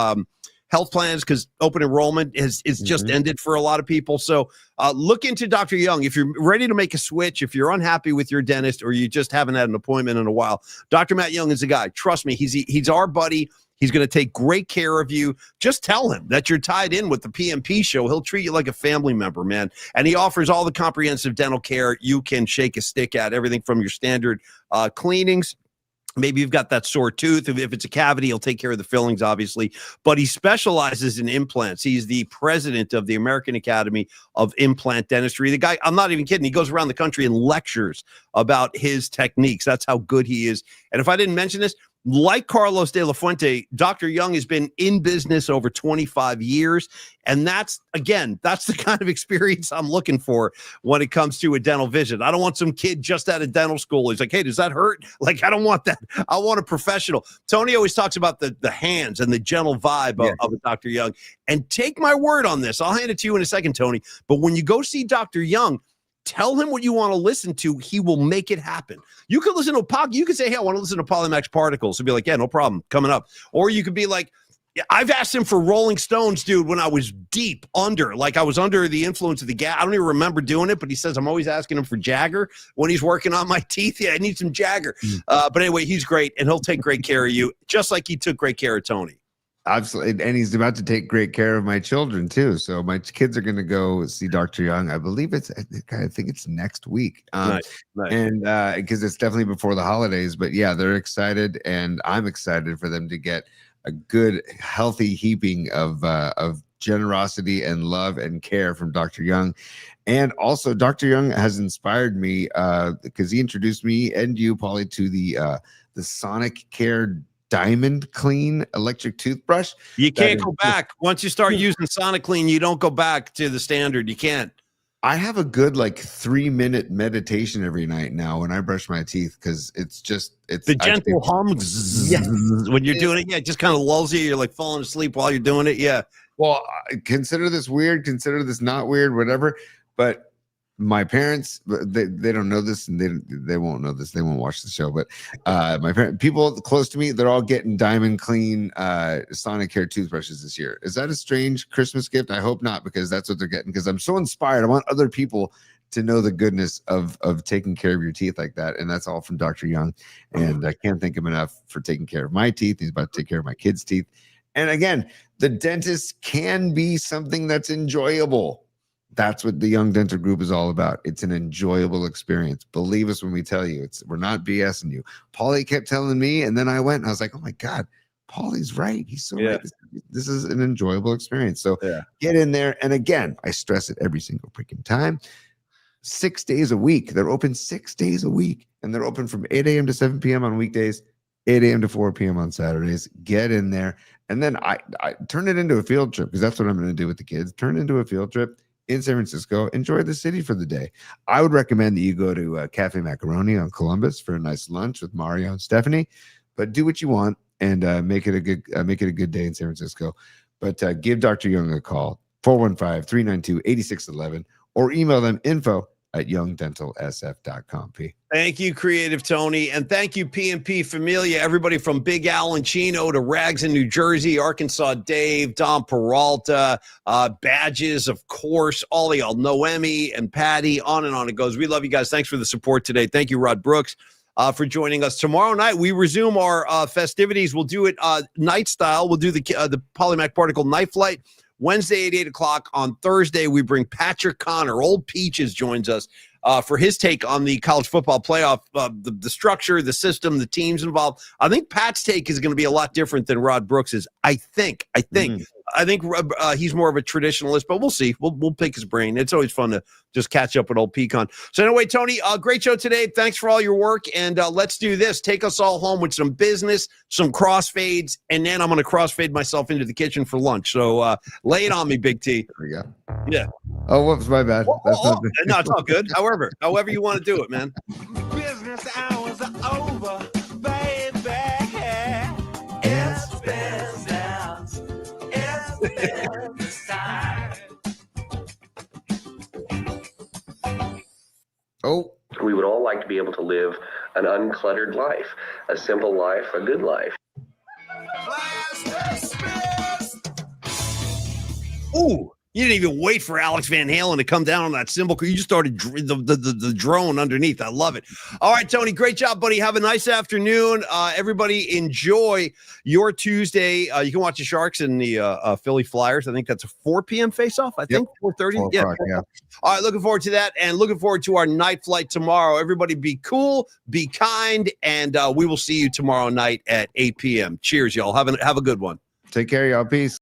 [SPEAKER 1] health plans because open enrollment is just ended for a lot of people. So look into Dr. Young. If you're ready to make a switch, if you're unhappy with your dentist or you just haven't had an appointment in a while, Dr. Matt Young is the guy. Trust me, he's our buddy. He's going to take great care of you. Just tell him that you're tied in with the PMP show. He'll treat you like a family member, man. And he offers all the comprehensive dental care you can shake a stick at, everything from your standard cleanings. Maybe you've got that sore tooth. If it's a cavity, he'll take care of the fillings, obviously. But he specializes in implants. He's the president of the American Academy of Implant Dentistry. The guy, I'm not even kidding, he goes around the country and lectures about his techniques. That's how good he is. And if I didn't mention this, like Carlos de la Fuente, Dr. Young has been in business over 25 years. And that's the kind of experience I'm looking for when it comes to a dental visit. I don't want some kid just out of dental school. He's like, hey, does that hurt? Like, I don't want that. I want a professional. Tony always talks about the hands and the gentle vibe of a Dr. Young. And take my word on this. I'll hand it to you in a second, Tony. But when you go see Dr. Young, tell him what you want to listen to. He will make it happen. You could listen to a podcast. You could say, hey, I want to listen to Polymax Particles. He'll be like, yeah, no problem. Coming up. Or you could be like, I've asked him for Rolling Stones, dude, when I was deep under. Like I was under the influence of the gas. I don't even remember doing it, but he says I'm always asking him for Jagger when he's working on my teeth. Yeah, I need some Jagger. But anyway, he's great, and he'll take great care of you, just like he took great care of Tony.
[SPEAKER 2] Absolutely. And he's about to take great care of my children too. So my kids are going to go see Dr. Young. I think it's next week.
[SPEAKER 1] Nice.
[SPEAKER 2] And because it's definitely before the holidays, but yeah, they're excited and I'm excited for them to get a good, healthy heaping of generosity and love and care from Dr. Young. And also Dr. Young has inspired me because he introduced me and you, Paulie, to the Sonic Care Diamond Clean electric toothbrush.
[SPEAKER 1] You can't go back. Once you start using Sonic Clean, you don't go back to the standard. You can't.
[SPEAKER 2] I have a good 3-minute meditation every night now when I brush my teeth because it's
[SPEAKER 1] the gentle hum when you're doing it. Yeah, it just kind of lulls you. You're like falling asleep while you're doing it. Yeah.
[SPEAKER 2] Well, consider this weird, consider this not weird, whatever. But my parents, they don't know this and they won't know this. They won't watch the show. But my parents, people close to me, they're all getting Diamond Clean Sonic Care toothbrushes this year. Is that a strange Christmas gift? I hope not, because that's what they're getting. Because I'm so inspired. I want other people to know the goodness of taking care of your teeth like that. And that's all from Dr. Young. And I can't thank him enough for taking care of my teeth. He's about to take care of my kids' teeth. And again, the dentist can be something that's enjoyable. That's what the Young Dental Group is all about. It's an enjoyable experience. Believe us when we tell you. We're not BSing you. Paulie kept telling me, and then I went and I was like, oh my God, Paulie's right. He's so right. This is an enjoyable experience. So get in there. And again, I stress it every single freaking time. 6 days a week. They're open 6 days a week. And they're open from 8 a.m. to 7 p.m. on weekdays, 8 a.m. to 4 p.m. on Saturdays. Get in there. And then I turn it into a field trip because that's what I'm going to do with the kids. Turn it into a field trip. in San Francisco, enjoy the city for the day. I would recommend that you go to Cafe Macaroni on Columbus for a nice lunch with Mario and Stephanie, but do what you want and make it a good day in San Francisco. But give Dr. Young a call, 415-392-8611, or email them info@youngdentalsf.com. P.
[SPEAKER 1] Thank you, Creative Tony. And thank you, PMP Familia, everybody from Big Al and Chino to Rags in New Jersey, Arkansas Dave, Don Peralta, Badges, of course, all y'all, Noemi and Patty, on and on it goes. We love you guys. Thanks for the support today. Thank you, Rod Brooks, for joining us. Tomorrow night, we resume our festivities. We'll do it night style. We'll do the Polymac Particle Night Flight Wednesday at 8 o'clock. On Thursday, we bring Patrick Connor. Old Peaches joins us for his take on the college football playoff, the structure, the system, the teams involved. I think Pat's take is going to be a lot different than Rod Brooks's. I think he's more of a traditionalist, but we'll see. We'll pick his brain. It's always fun to just catch up with old Pecan. So anyway, Tony, great show today. Thanks for all your work. And let's do this. Take us all home with some business, some crossfades, and then I'm going to crossfade myself into the kitchen for lunch. So lay it on me, Big T.
[SPEAKER 2] There we go.
[SPEAKER 1] Yeah.
[SPEAKER 2] Oh, whoops, my bad. That's not good.
[SPEAKER 1] No, it's all good. However you want to do it, man.
[SPEAKER 3] Business hours are over, baby. It's business. It's business time.
[SPEAKER 2] Oh,
[SPEAKER 6] We would all like to be able to live an uncluttered life, a simple life, a good life.
[SPEAKER 1] Ooh, you didn't even wait for Alex Van Halen to come down on that cymbal. You just started the drone underneath. I love it. All right, Tony, great job, buddy. Have a nice afternoon. Everybody enjoy your Tuesday. You can watch the Sharks and the Philly Flyers. I think that's a 4 p.m. face-off, I think, 4:30. Yeah. All right, looking forward to that, and looking forward to our night flight tomorrow. Everybody be cool, be kind, and we will see you tomorrow night at 8 p.m. Cheers, y'all. Have a good one.
[SPEAKER 2] take care, y'all. Peace.